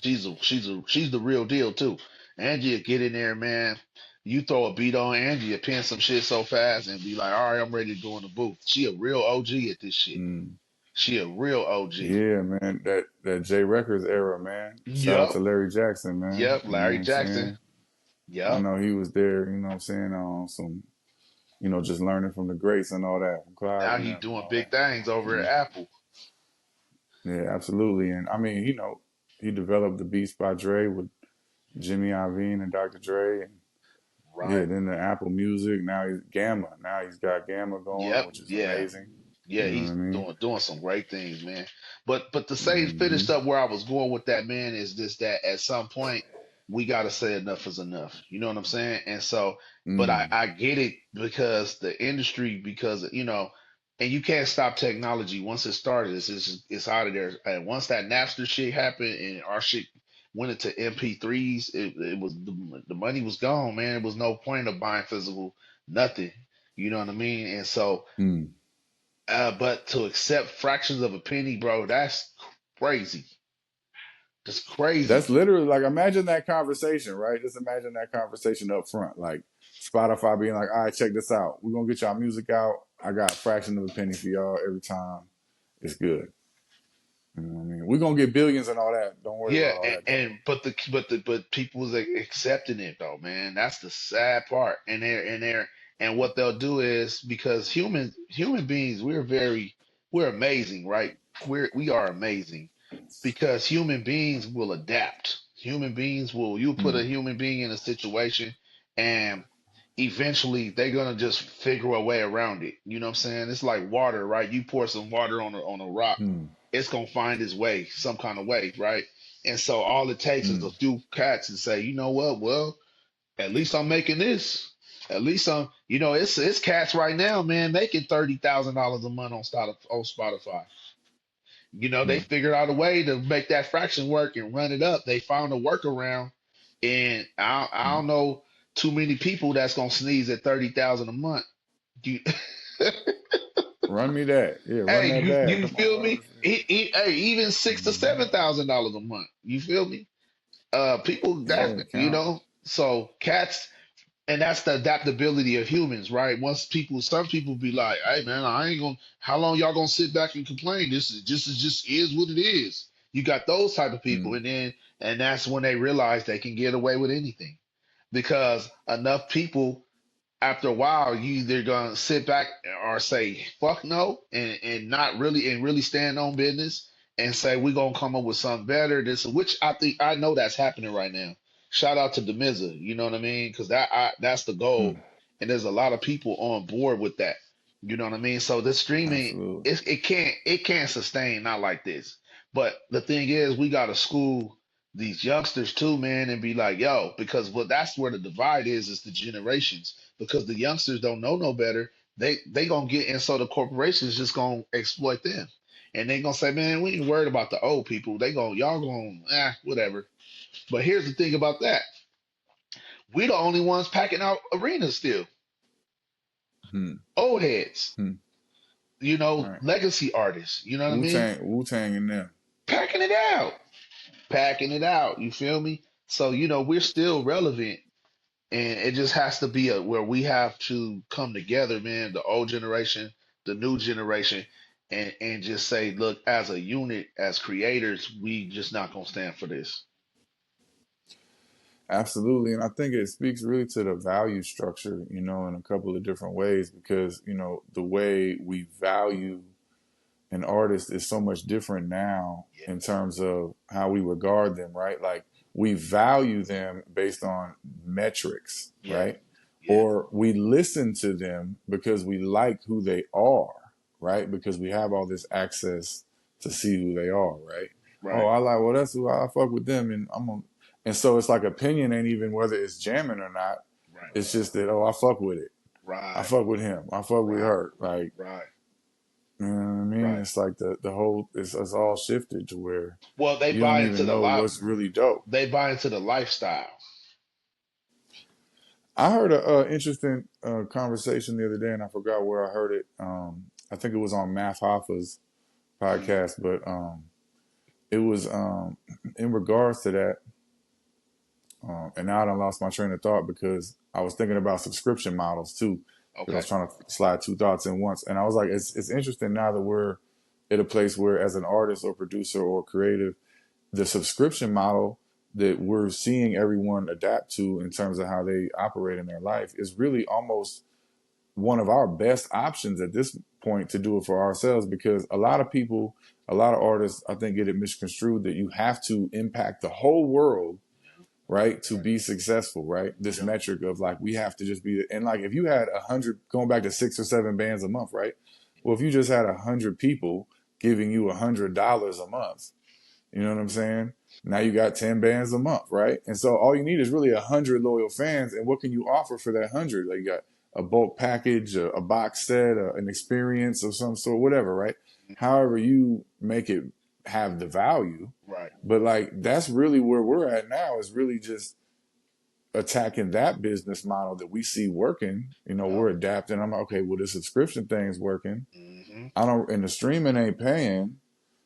cool. she's the real deal too. Angie will get in there, man. You throw a beat on Angie, pin some shit so fast and be like, all right, I'm ready to go in the booth. She a real OG at this shit. Mm. She a real OG. Yeah, man. That J Records era, man. Shout out Yep. to Larry Jackson, man. Yep. You know what Larry I'm Jackson. saying? I Yep. know he was there, you know what I'm saying, on some, just learning from the greats and all that, from Clive Now and he them and doing all big that. things over at Mm. Apple. Yeah, absolutely. And I mean, he developed the Beats by Dre with Jimmy Iovine and Dr. Dre. And yeah, Right. then the Apple Music. Now he's Gamma. Now he's got Gamma going, Yep. which is Yeah. amazing. Yeah, You know what I he's mean? doing some great things, man. But to say Hmm. finished up where I was going with that, man, is this that at some point we gotta say enough is enough. You know what I'm saying? And so, but I Mm. I get it because the industry, because and you can't stop technology once it started. It's out of there. And once that Napster shit happened and our shit went into MP3s, it was the money was gone, man. It was no point of buying physical nothing. You know what I mean? And so. Mm. But to accept fractions of a penny, bro, that's crazy. That's crazy. That's literally like imagine that conversation, right? Just imagine that conversation up front, like Spotify being like, "All right, check this out. We're gonna get y'all music out. I got a fraction of a penny for y'all every time. It's good. You know what I mean? We're gonna get billions and all that. Don't worry Yeah, about all that though." but people's accepting it though, man. That's the sad part. And what they'll do is because human beings, we're amazing, right? We are amazing because human beings will adapt. Human beings will you put a Mm. human being in a situation and eventually they're gonna just figure a way around it. You know what I'm saying? It's like water, right? You pour some water on a rock, Mm. it's gonna find its way some kind of way, right? And so all it takes is a Mm. few cats and say, you know what? Well, at least I'm making this. At least it's cats right now, man, making $30,000 a month on Spotify. They Mm. figured out a way to make that fraction work and run it up. They found a workaround, and I Mm. don't know too many people that's gonna sneeze at 30,000 a month. You, Run me that. Yeah, run hey, that you bag. you Come on, feel run me? it for me. Hey, even six to Hmm. seven thousand dollars a month. You feel me? People that Yeah, count. so cats. And that's the adaptability of humans, right? Some people be like, "Hey, man, I ain't gonna. How long y'all gonna sit back and complain? This just is what it is." You got those type of people, Mm. and that's when they realize they can get away with anything because enough people, after a while, you either gonna sit back or say "fuck no" and not really and really stand on business and say we're gonna come up with something better. This, which I know that's happening right now. shout out to Demiza, you know what I mean? Because that's the Hmm. goal, and there's a lot of people on board with that. You know what I mean? So the streaming, Absolutely. it can't sustain not like this. But the thing is, we gotta school these youngsters too, man, and be like, yo, because that's where the divide is the generations. Because the youngsters don't know no better. They gonna get in, so the corporations just gonna exploit them. And they gonna say, man, we ain't worried about the old people. Y'all gonna, whatever. But here's the thing about that. We the only ones packing out arenas still. Hmm. Old heads, Hmm. All right. legacy artists, you know what I Wu mean? Tang, Wu Tang, and them. Packing it out. Packing it out. You feel me? So, we're still relevant. And it just has to be where we have to come together, man, the old generation, the new generation, and just say, look, as a unit, as creators, we just not gonna stand for this. Absolutely, and I think it speaks really to the value structure, in a couple of different ways because the way we value an artist is so much different now Yeah, in terms of how we regard them, right? Like we value them based on metrics, yeah, right? yeah. Or we listen to them because we like who they are, right? Because we have all this access to see who they are, right? Oh, Right, I like, well, that's who I fuck with them, and so it's like opinion ain't even whether it's jamming or not. right, It's just that, oh, I fuck with it. I right, fuck with him. I fuck with right, her. Like, right, you know what I mean? right. It's like the whole it's all shifted to where Well, they you don't buy into even the know lot. what's really dope. They buy into the lifestyle. I heard a, interesting conversation the other day, and I forgot where I heard it. I think it was on Math Hoffa's Mm, podcast, but it was in regards to that. And now I done lost my train of thought because I was thinking about subscription models too, because I okay. was trying to slide two thoughts in once. And I was like, it's interesting now that we're at a place where, as an artist or producer or creative, the subscription model that we're seeing everyone adapt to in terms of how they operate in their life is really almost one of our best options at this point to do it for ourselves because a lot of people, a lot of artists, I think, get it misconstrued that you have to impact the whole world, right, to Right. be successful, right? This Yep. metric of like we have to just be, and like if you had 100, going back to 6 or 7 bands a month, right? Well, if you just had 100 people giving you $100 a month, you know what I'm saying? Now you got 10 bands a month, right? And so all you need is really 100 loyal fans. And what can you offer for that 100? Like you got a bulk package, a box set, an experience of some sort, whatever, right? Mhm. However you make it have the value. Right. But like that's really where we're at now is really just attacking that business model that we see working. Yep. We're adapting. I'm like, okay, well, the subscription thing's working. Hmm. I don't, and the streaming ain't paying.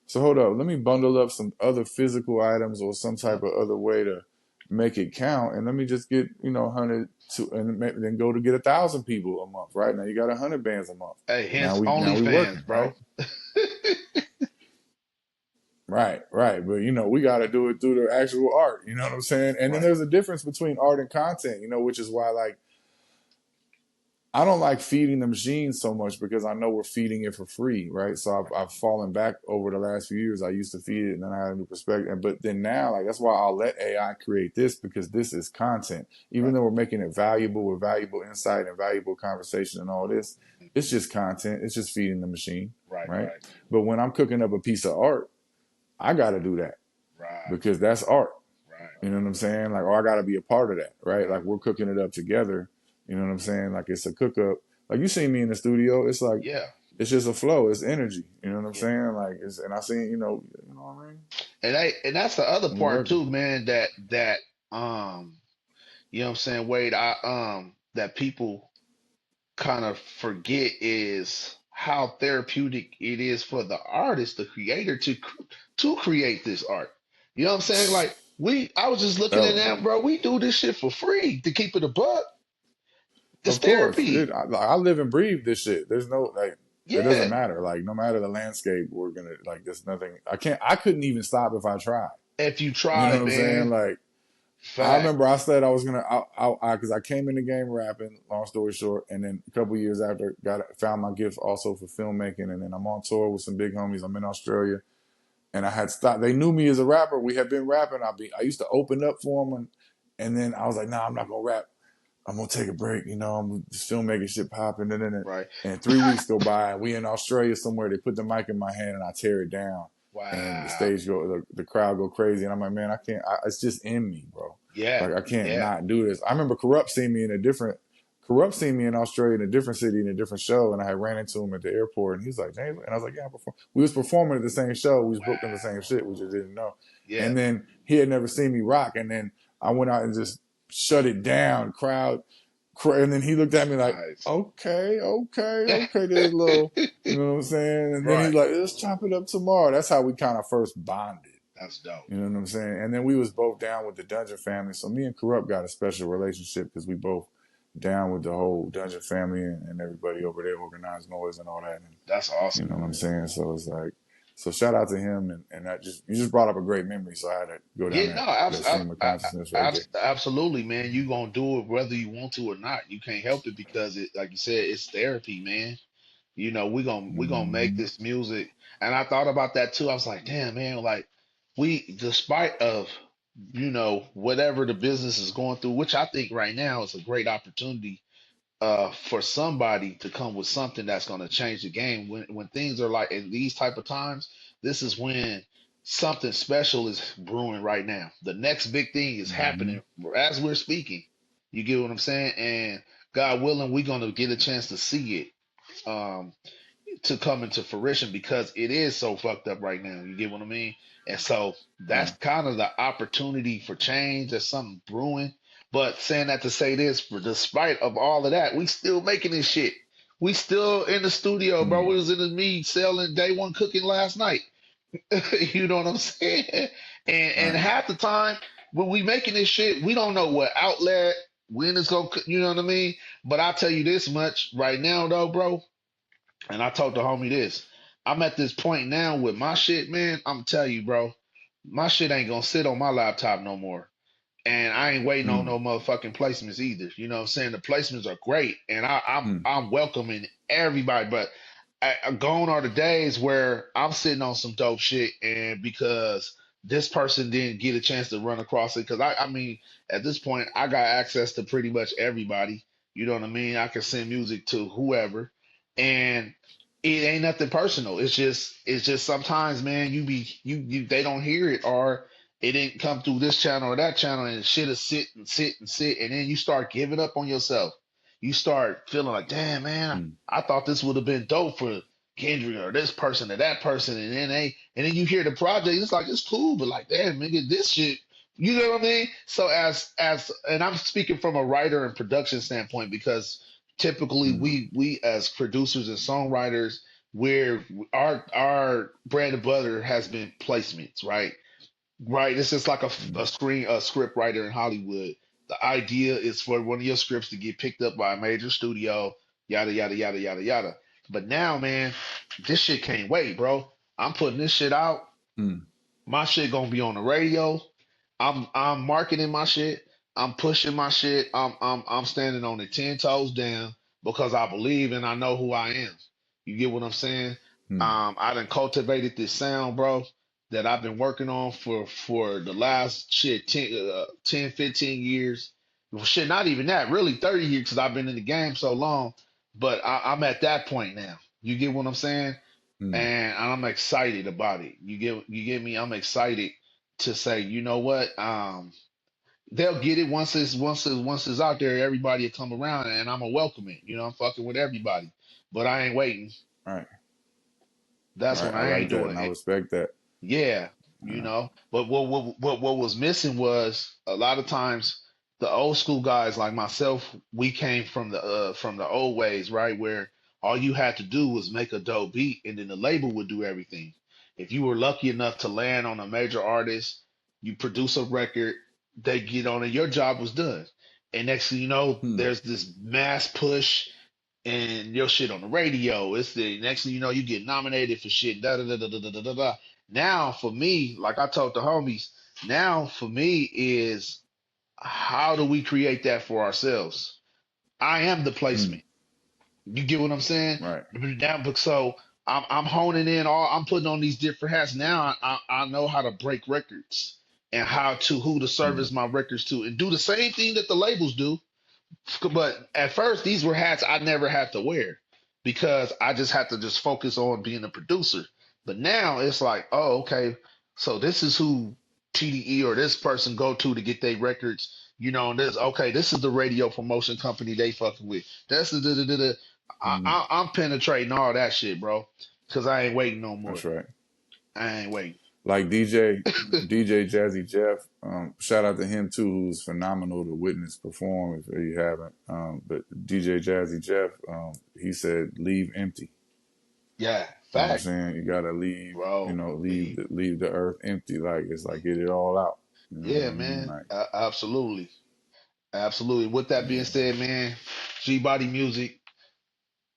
So hold up, let me bundle up some other physical items or some type Yep. of other way to make it count, and let me just get 100 to, and then go to get 1,000 people a month. Right now, you got 100 bands a month. Hey, Now hence we working, OnlyFans, right? bro. Right, right. But we got to do it through the actual art. You know what I'm saying? And then Right. there's a difference between art and content. Which is why like I don't like feeding the machine so much because I know we're feeding it for free, right? So Right. I've fallen back over the last few years. I used to feed it, and then I had a new perspective. But then now, like that's why I'll let AI create this because this is content. Even Right. though we're making it valuable with valuable insight and valuable conversation and all this, Mhm. it's just content. It's just feeding the machine, Right. right? Right. But when I'm cooking up a piece of art, I got to do that Right. because that's art. Right. You know what I'm saying? Like, oh, I got to be a part of that, right? Right. Like, we're cooking it up together. You know what I'm saying? Like, it's a cook up. Like, you see me in the studio, it's like, Yeah. it's just a flow. It's energy. You know what I'm Yeah. saying? Like, and I seen, what I mean? And that's the other We part working. too, man. That um, what I'm saying, Wade. That people kind of forget is how therapeutic it is for the artist, the creator, to create this art. You know what I'm saying? Like I was just looking at Hell that, no. bro. We do this shit for free to keep it a buck. It's Of course. therapy. I live and breathe this shit. There's no, like, it doesn't Yeah. matter. Like, no matter the landscape, we're going to, like, there's nothing. I couldn't even stop if I tried. If you You know what tried, I'm saying? man. Like, I Fact. remember I said I was gonna, because I came in the game rapping. Long story short, and then a couple years after, found my gift also for filmmaking, and then I'm on tour with some big homies. I'm in Australia, and I had stopped. They knew me as a rapper. We had been rapping. I used to open up for them, And then I was like, nah, I'm not gonna rap. I'm gonna take a break. I'm just filmmaking shit popping. Right. And 3 weeks go by. We in Australia somewhere. They put the mic in my hand and I tear it down. And the Wow. stage the crowd go crazy. And I'm like, man, I can't. It's just in me, bro. Yeah. Like I can't Yeah. not do this. I remember Corrupt seen me in Australia in a different city in a different show, and I had ran into him at the airport, and he's like, James, and I was like, yeah, I perform. We was performing at the same show. We was booked on the same Wow. shit. We just didn't know. Yeah. And then he had never seen me rock, and then I went out and just shut it down. And then he looked at me like, Nice. okay, okay, okay. There's a little, you know what I'm saying? And then he's Right. like, let's chop it up tomorrow. That's how we kind of first bonded. That's dope. You know what I'm saying? And then we was both down with the Dungeon family. So me and Corrupt got a special relationship because we both down with the whole Dungeon family and everybody over there, organized noise and all that. And That's you awesome, know what I'm man. saying? So it's like, so shout out to him and that you just brought up a great memory. So I had to go down Yeah, no, that stream of consciousness right there. absolutely, man. You gonna do it whether you want to or not. You can't help it because it, like you said, it's therapy, man. We gonna make Mm-hmm. this music, and I thought about that too. I was like, damn, man, like despite of whatever the business is going through, which I think right now is a great opportunity for somebody to come with something that's going to change the game when things are like in these type of times. This is when something special is brewing right now. The next big thing is Mm-hmm. happening as we're speaking. You get what I'm saying? And God willing, we're going to get a chance to see it to come into fruition because it is so fucked up right now. You get what I mean? And so that's Right. kind of the opportunity for change. There's something brewing. But saying that to say this, for despite of all of that, we still making this shit. We still in the studio, bro. Mm. We was in the meat selling day one cooking last night. You know what I'm saying? And Right. half the time when we making this shit, we don't know what outlet, when it's gonna, you know what I mean? But I'll tell you this much right now, though, bro. And I told the homie this. I'm at this point now with my shit, man. I'm telling you, bro, my shit ain't gonna sit on my laptop no more. And I ain't waiting on Mm. no motherfucking placements either. You know what I'm saying? The placements are great, and Mm. I'm welcoming everybody. But gone are the days where I'm sitting on some dope shit, and because this person didn't get a chance to run across it, because I mean, at this point, I got access to pretty much everybody. You know what I mean? I can send music to whoever, and it ain't nothing personal. It's just sometimes, man, you they don't hear it or it didn't come through this channel or that channel, and shit is sit and sit and sit, and then you start giving up on yourself. You start feeling like, damn, man, Mm. I thought this would have been dope for Kendrick or this person or that person, and then you hear the project, it's like it's cool, but like, damn, nigga, this shit, you know what I mean? So and I'm speaking from a writer and production standpoint because typically Mm. we as producers and songwriters, where our bread and butter has been placements, right? Right. It's just like Mm. a script writer in Hollywood. The idea is for one of your scripts to get picked up by a major studio, yada yada yada yada yada. But now, man, this shit can't wait, bro. I'm putting this shit out. Mm. My shit gonna be on the radio. I'm marketing my shit. I'm pushing my shit. I'm standing on it 10 toes down because I believe and I know who I am. You get what I'm saying? Mm. I done cultivated this sound, bro, that I've been working on for the last shit 10 15 years. Well, shit, not even that, really 30 years because I've been in the game so long. But I'm at that point now. You get what I'm saying? Mm. And I'm excited about it. You get me? I'm excited to say, you know what? They'll get it once it's out there. Everybody will come around, and I'm gonna welcome it. I'm fucking with everybody, but I ain't waiting. Right. That's Right. what I I like ain't that, doing. and I respect that. Yeah, Uh, But what was missing was a lot of times the old school guys like myself. We came from the old ways, right? Where all you had to do was make a dope beat, and then the label would do everything. If you were lucky enough to land on a major artist, you produce a record, they get on it, your job was done. And next thing you know, hmm. there's this mass push and your shit on the radio. It's the next thing you know, you get nominated for shit. Da da da da da da da da. Da. Now for me, like I told the homies, now for me is how do we create that for ourselves? I am the Mm. placement. You get what I'm saying? Right. Now, so I'm honing in all. I'm putting on these different hats now. I know how to break records. and who to service my records to, and do the same thing that the labels do. But at first, these were hats I never had to wear because I just had to just focus on being a producer. But now it's like, oh, okay, so this is who TDE or this person go to get their records. And this okay, this is the radio promotion company they fucking with. That's the da, da, da, da. I'm penetrating all that shit, bro, because I ain't waiting no more. That's right. I ain't waiting. Like DJ Jazzy Jeff, shout out to him too, who's phenomenal to witness perform if you haven't. But DJ Jazzy Jeff, he said, leave empty. Yeah, You know what I'm fact, saying? You gotta leave, bro. leave the earth empty. Like it's like get it all out. You know what Yeah, I mean? man. Like, Absolutely. Absolutely. With that being yeah. said, man, G Body Music,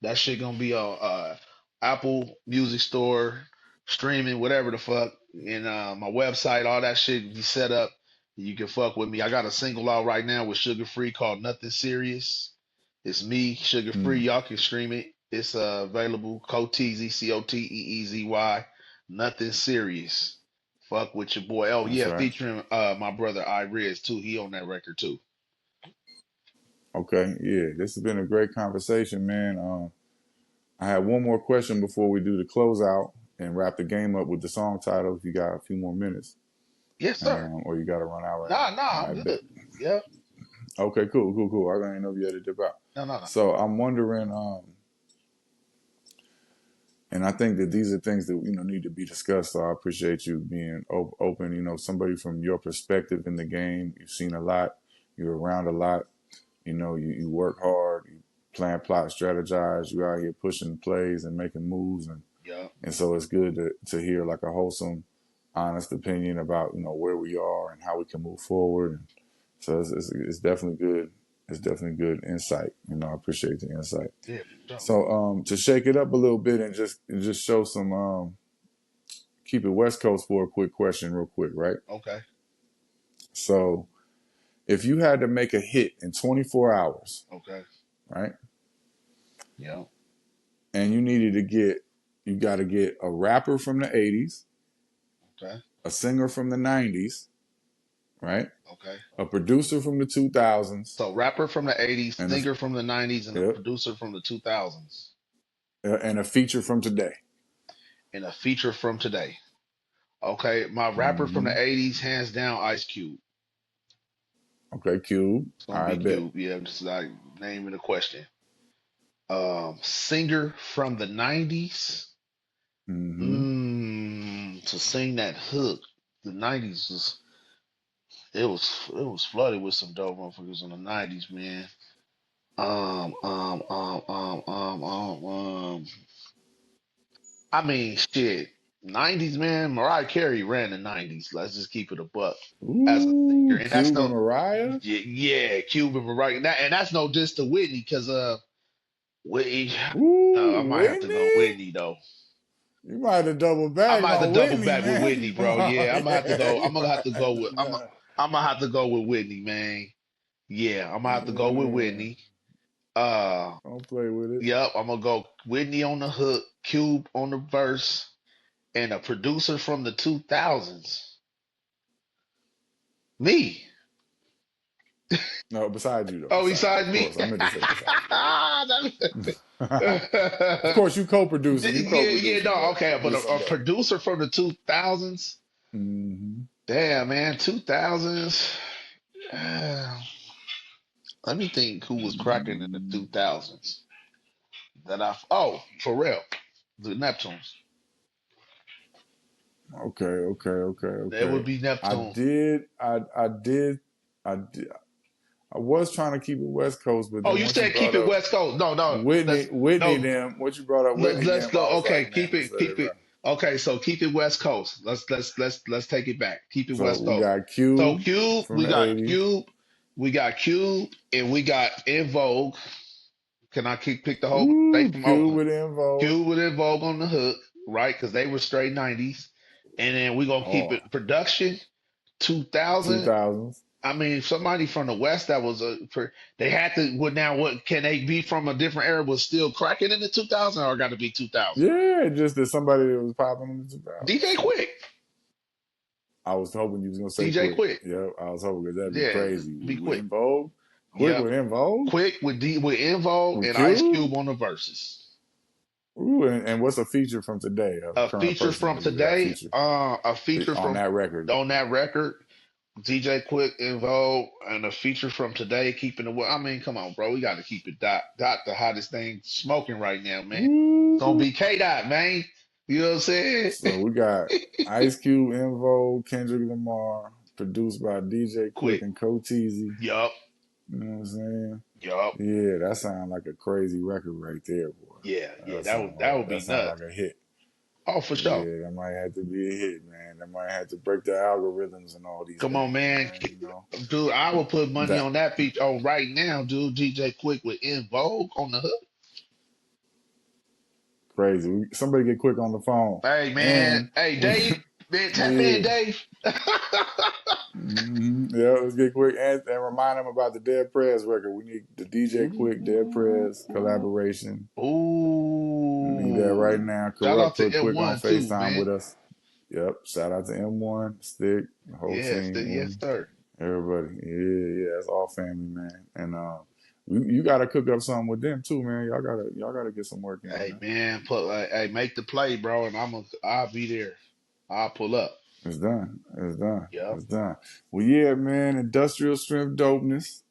that shit gonna be on Apple Music Store, streaming, whatever the fuck, and my website, all that shit be set up. You can fuck with me. I got a single out right now with Sugar Free called Nothing Serious. It's me, Sugar Free. Mm, Y'all can stream it. It's available. Coteezy, Coteezy. Nothing Serious. Fuck with your boy. Oh that's yeah, right. featuring my brother Riz too. He on that record too. Okay, yeah. This has been a great conversation, man. I have one more question before we do the closeout and wrap the game up with the song title. If you got a few more minutes, Yes, sir. or you got to run out right Nah, now. nah, I I'm bet. good. Yeah. Okay, cool. I didn't know if you had to dip out. No, no, no. So I'm wondering, and I think that these are things that need to be discussed. So I appreciate you being open. Somebody from your perspective in the game. You've seen a lot. You're around a lot. You work hard. You plan, plot, strategize. You out here pushing plays and making moves, Yeah. and so it's good to hear like a wholesome, honest opinion about where we are and how we can move forward. And so it's definitely good. It's definitely good insight. I appreciate the insight. Yeah. Sure. So to shake it up a little bit and just show some keep it West Coast for a quick question, real quick, right? Okay. So if you had to make a hit in 24 hours, Okay. right? Yeah. And you got to get a rapper from the 80s, Okay. a singer from the 90s, right? Okay. A producer from the 2000s, So rapper from the 80s, and singer from the 90s, and a yep, producer from the 2000s. and a feature from today. And a feature from today. Okay. My rapper from Hmm. the 80s, hands down, Ice Cube. Okay, Cube. It's gonna I be bet. Cube. Yeah, just like naming the question. Singer from the 90s. Hmm. To sing that hook. The 90s was it was flooded with some dope motherfuckers in the 90s, man. Um, um, um, um, um, um, um. I mean, shit. 90s, man. Mariah Carey ran the 90s. Let's just keep it a buck as a singer, Ooh, and that's Cube and no, Mariah. yeah, Cuban Mariah, and that's no diss to Whitney, because Whitney, I Ooh, might have to go Whitney. Whitney though. You might have double I bagged might have to on double Whitney, back with man. Whitney, bro. Yeah, I'm gonna have to Yeah, go. you I'm gonna have might to go have with. to, I'm gonna have to go with Whitney, man. Yeah, I'm gonna have to go with yeah. Whitney. Uh, Don't play with it. yep, I'm gonna go Whitney on the hook, Cube on the verse, and a producer from the 2000s. Me. No, beside you though. Oh, Beside you. besides Of me. course, I meant to say beside you. Of That- course, you co-producing. You yeah, yeah, co-producing, no, but okay, but just a producer from the 2000s. hmm. Damn, man, 2000s. Let me think who was cracking in the 2000s. For real, the Neptunes. That Okay. would be I Neptune. did. I did. I was trying to keep it West Coast, but Oh, then you once you said keep brought it up West Coast. No, no, Whitney, no. them. Once you brought up Let's Whitney, let's them, I go. was Okay, like, man, let's let it keep it. run. Okay, so keep it West Coast. Let's take it back. Keep it So West we Coast. got So Cube Cube, from the '80s. We got Cube, and we got In Vogue. Can I pick the whole? They Ooh, from Cube Oakland. with Invo. Cube with In Vogue on the hook, right? Because they were straight 90s, and then we gonna keep Oh, it production 2000. 2000s. I mean, somebody from the West that was they had to. What now? What can they be from a different era? Was still cracking in the 2000, or got to be 2000? Yeah, just that somebody that was popping in the DJ 2000s. Quick. I was hoping you was gonna say DJ Quick. Quick. Yep, I was hoping because that'd be Yeah, crazy. be With Quick. In Vogue, Quick Yep. with In Vogue, Quick with In Vogue with and Ice Cube. Cube on the verses. Ooh, and what's a feature from today? A A current feature person from that you would have today, feature a feature on from that record. on that record, DJ Quick In Vogue, and a feature from today, keeping it. I mean, come on, bro, we got to keep it dot the hottest thing smoking right now, man. It's gonna Ooh. be K Dot, man. You know what I'm saying? So we got Ice Cube, In Vogue, Kendrick Lamar, produced by DJ Quick Quick. and Coteezy. Yup. You know what I'm saying? Yup. Yeah, that sounds like a crazy record right there, boy. Yeah. Yeah. That That sound would that like would be like nuts. a hit. Oh, for sure. Yeah, that might have to be a hit, man. That might have to break the algorithms and all these Come on, things, man. man. You know Dude, I will put money that on that feature. Oh, right now, dude. DJ Quick with In Vogue on the hook. crazy. Somebody get Quick on the phone, Hey, man. and Hey, we, Dave. Man, tap in, yeah. Dave. Yeah, let's get Quick and remind them about the Dead Prez record. We need the DJ Quick Dead Prez Ooh. collaboration. Need that right Ooh. now. Shout out Corrupt to put Quick on M1 too, FaceTime man. with us. Yep. Shout out to M1, Stick, the whole Yes, team, yes, sir. everybody. Yeah, yeah, it's all family, man. And you gotta cook up something with them too, man. Y'all gotta get some work in, Hey, man. man, hey, make the play, bro, and I'll be there. I'll pull up. It's done. It's done. Yep. It's done. Well, yeah, man. Industrial strength dopeness.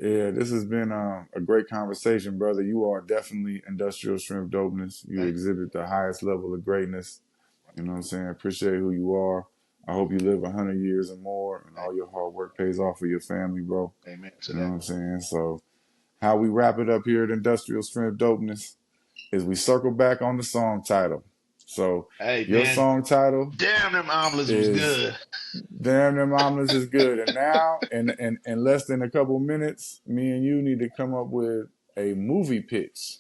Yeah, this has been a great conversation, brother. You are definitely industrial strength dopeness. You Thank exhibit the highest level of greatness. you. You know what I'm saying? Appreciate who you are. I hope you live 100 years or more and Hey, all your hard work pays off for your family, bro. amen to You know that. what I'm saying? So, how we wrap it up here at Industrial Strength Dopeness is we circle back on the song title. So, Hey, your man, song title damn, them omelets was is good. Damn Them Omelets is Good. And now, in less than a couple minutes, me and you need to come up with a movie pitch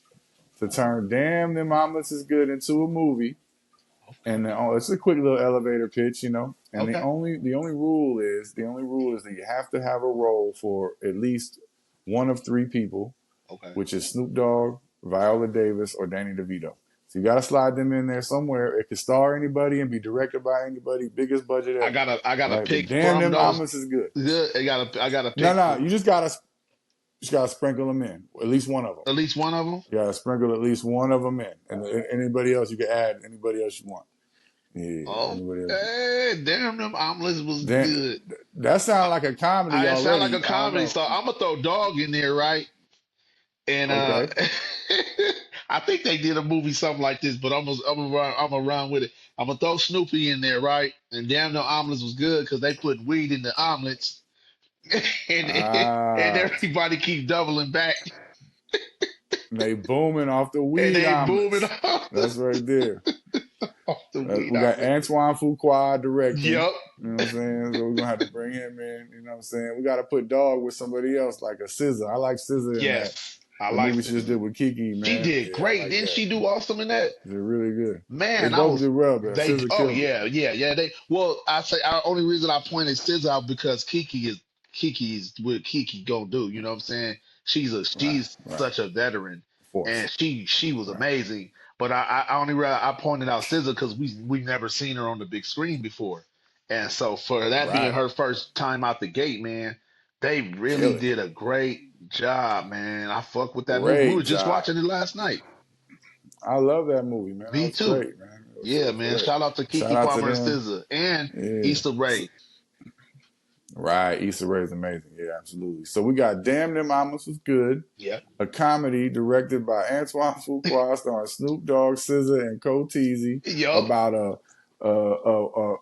to turn Damn Them Omelets is Good into a movie. Okay. And it's a quick little elevator pitch, you know. And Okay. the only rule is that you have to have a role for at least one of three people, Okay. which is Snoop Dogg, Viola Davis, or Danny DeVito. So you got to slide them in there somewhere. It could star anybody and be directed by anybody, biggest budget I ever, gotta right? But pick damn, from them those. omelets is good. Good. I gotta No, pick no, from you just gotta sprinkle them in, at least one of them. at least one of them. You gotta sprinkle at least one of them in, and anybody else you can add anybody else you want. Yeah, anybody else. Okay. Damn, them omelets was Then good. that sounds like a comedy It sound like already. a I don't comedy, know. so I'm gonna throw dog in there, right? And Okay. I think they did a movie something like this, but I'm gonna run with it. I'm gonna throw Snoopy in there, right? And damn, the omelets was good because they put weed in the omelets, and Ah, everybody keep doubling back, they booming off the and weed they booming omelets. off That's right there. off the weed We got omelet. Antoine Fuqua directing. Yep. You know what I'm saying? So we're gonna have to bring him in. You know what I'm saying? We got to put Dog with somebody else, like a SZA. I like SZA in that. Yes, I The like movie she just Scissor. did with Kiki, She man. did Yeah, I great. like Didn't that. she do awesome in that? She did really good. They Man, I both was did well, but they. SZA Oh killed it. yeah, yeah, yeah. They well, I say our only reason I pointed Scissor out because Kiki is what Kiki gonna do. You know what I'm saying? Right, She's right. such a veteran, Force. and she was Right, amazing. But I pointed out Scissor because we never seen her on the big screen before, and so for that being right. her first time out the gate, man, they really Kill it. did a great job, man. I fuck with that movie. We were Great just job. watching it last night. I love that movie, man. That Me was too. great, man. It Yeah, was man. great. Shout out to Shout Kiki out to Palmer and them. SZA and Yeah. Issa Rae. Right. Issa Rae is amazing. Yeah, absolutely. So we got Damn Them Omelets Was Good, Yep. a comedy directed by Antoine Fuqua, starring Snoop Dogg, SZA, and Coteezy, Yup. about a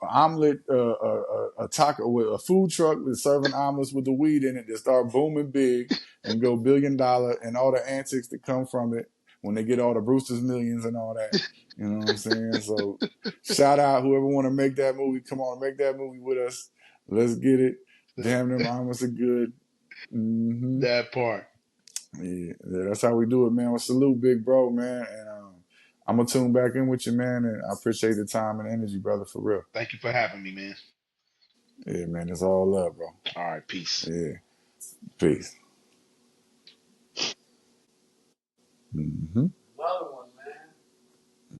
omelet, a taco with a food truck that's serving omelets with the weed in it that start booming big and go $1 billion, and all the antics that come from it when they get all the Brewster's Millions and all that. You know what I'm saying? So shout out whoever want to make that movie. Come on, make that movie with us. Let's get it. Damn, them omelets are good. Mm-hmm. That part. Yeah, that's how we do it, man. Well, salute, big bro, man. And I'm gonna tune back in with you, man. And I appreciate the time and energy, brother, for real. Thank you for having me, man. Yeah, man. It's all love, bro. All right, peace. Yeah, peace. Mm-hmm.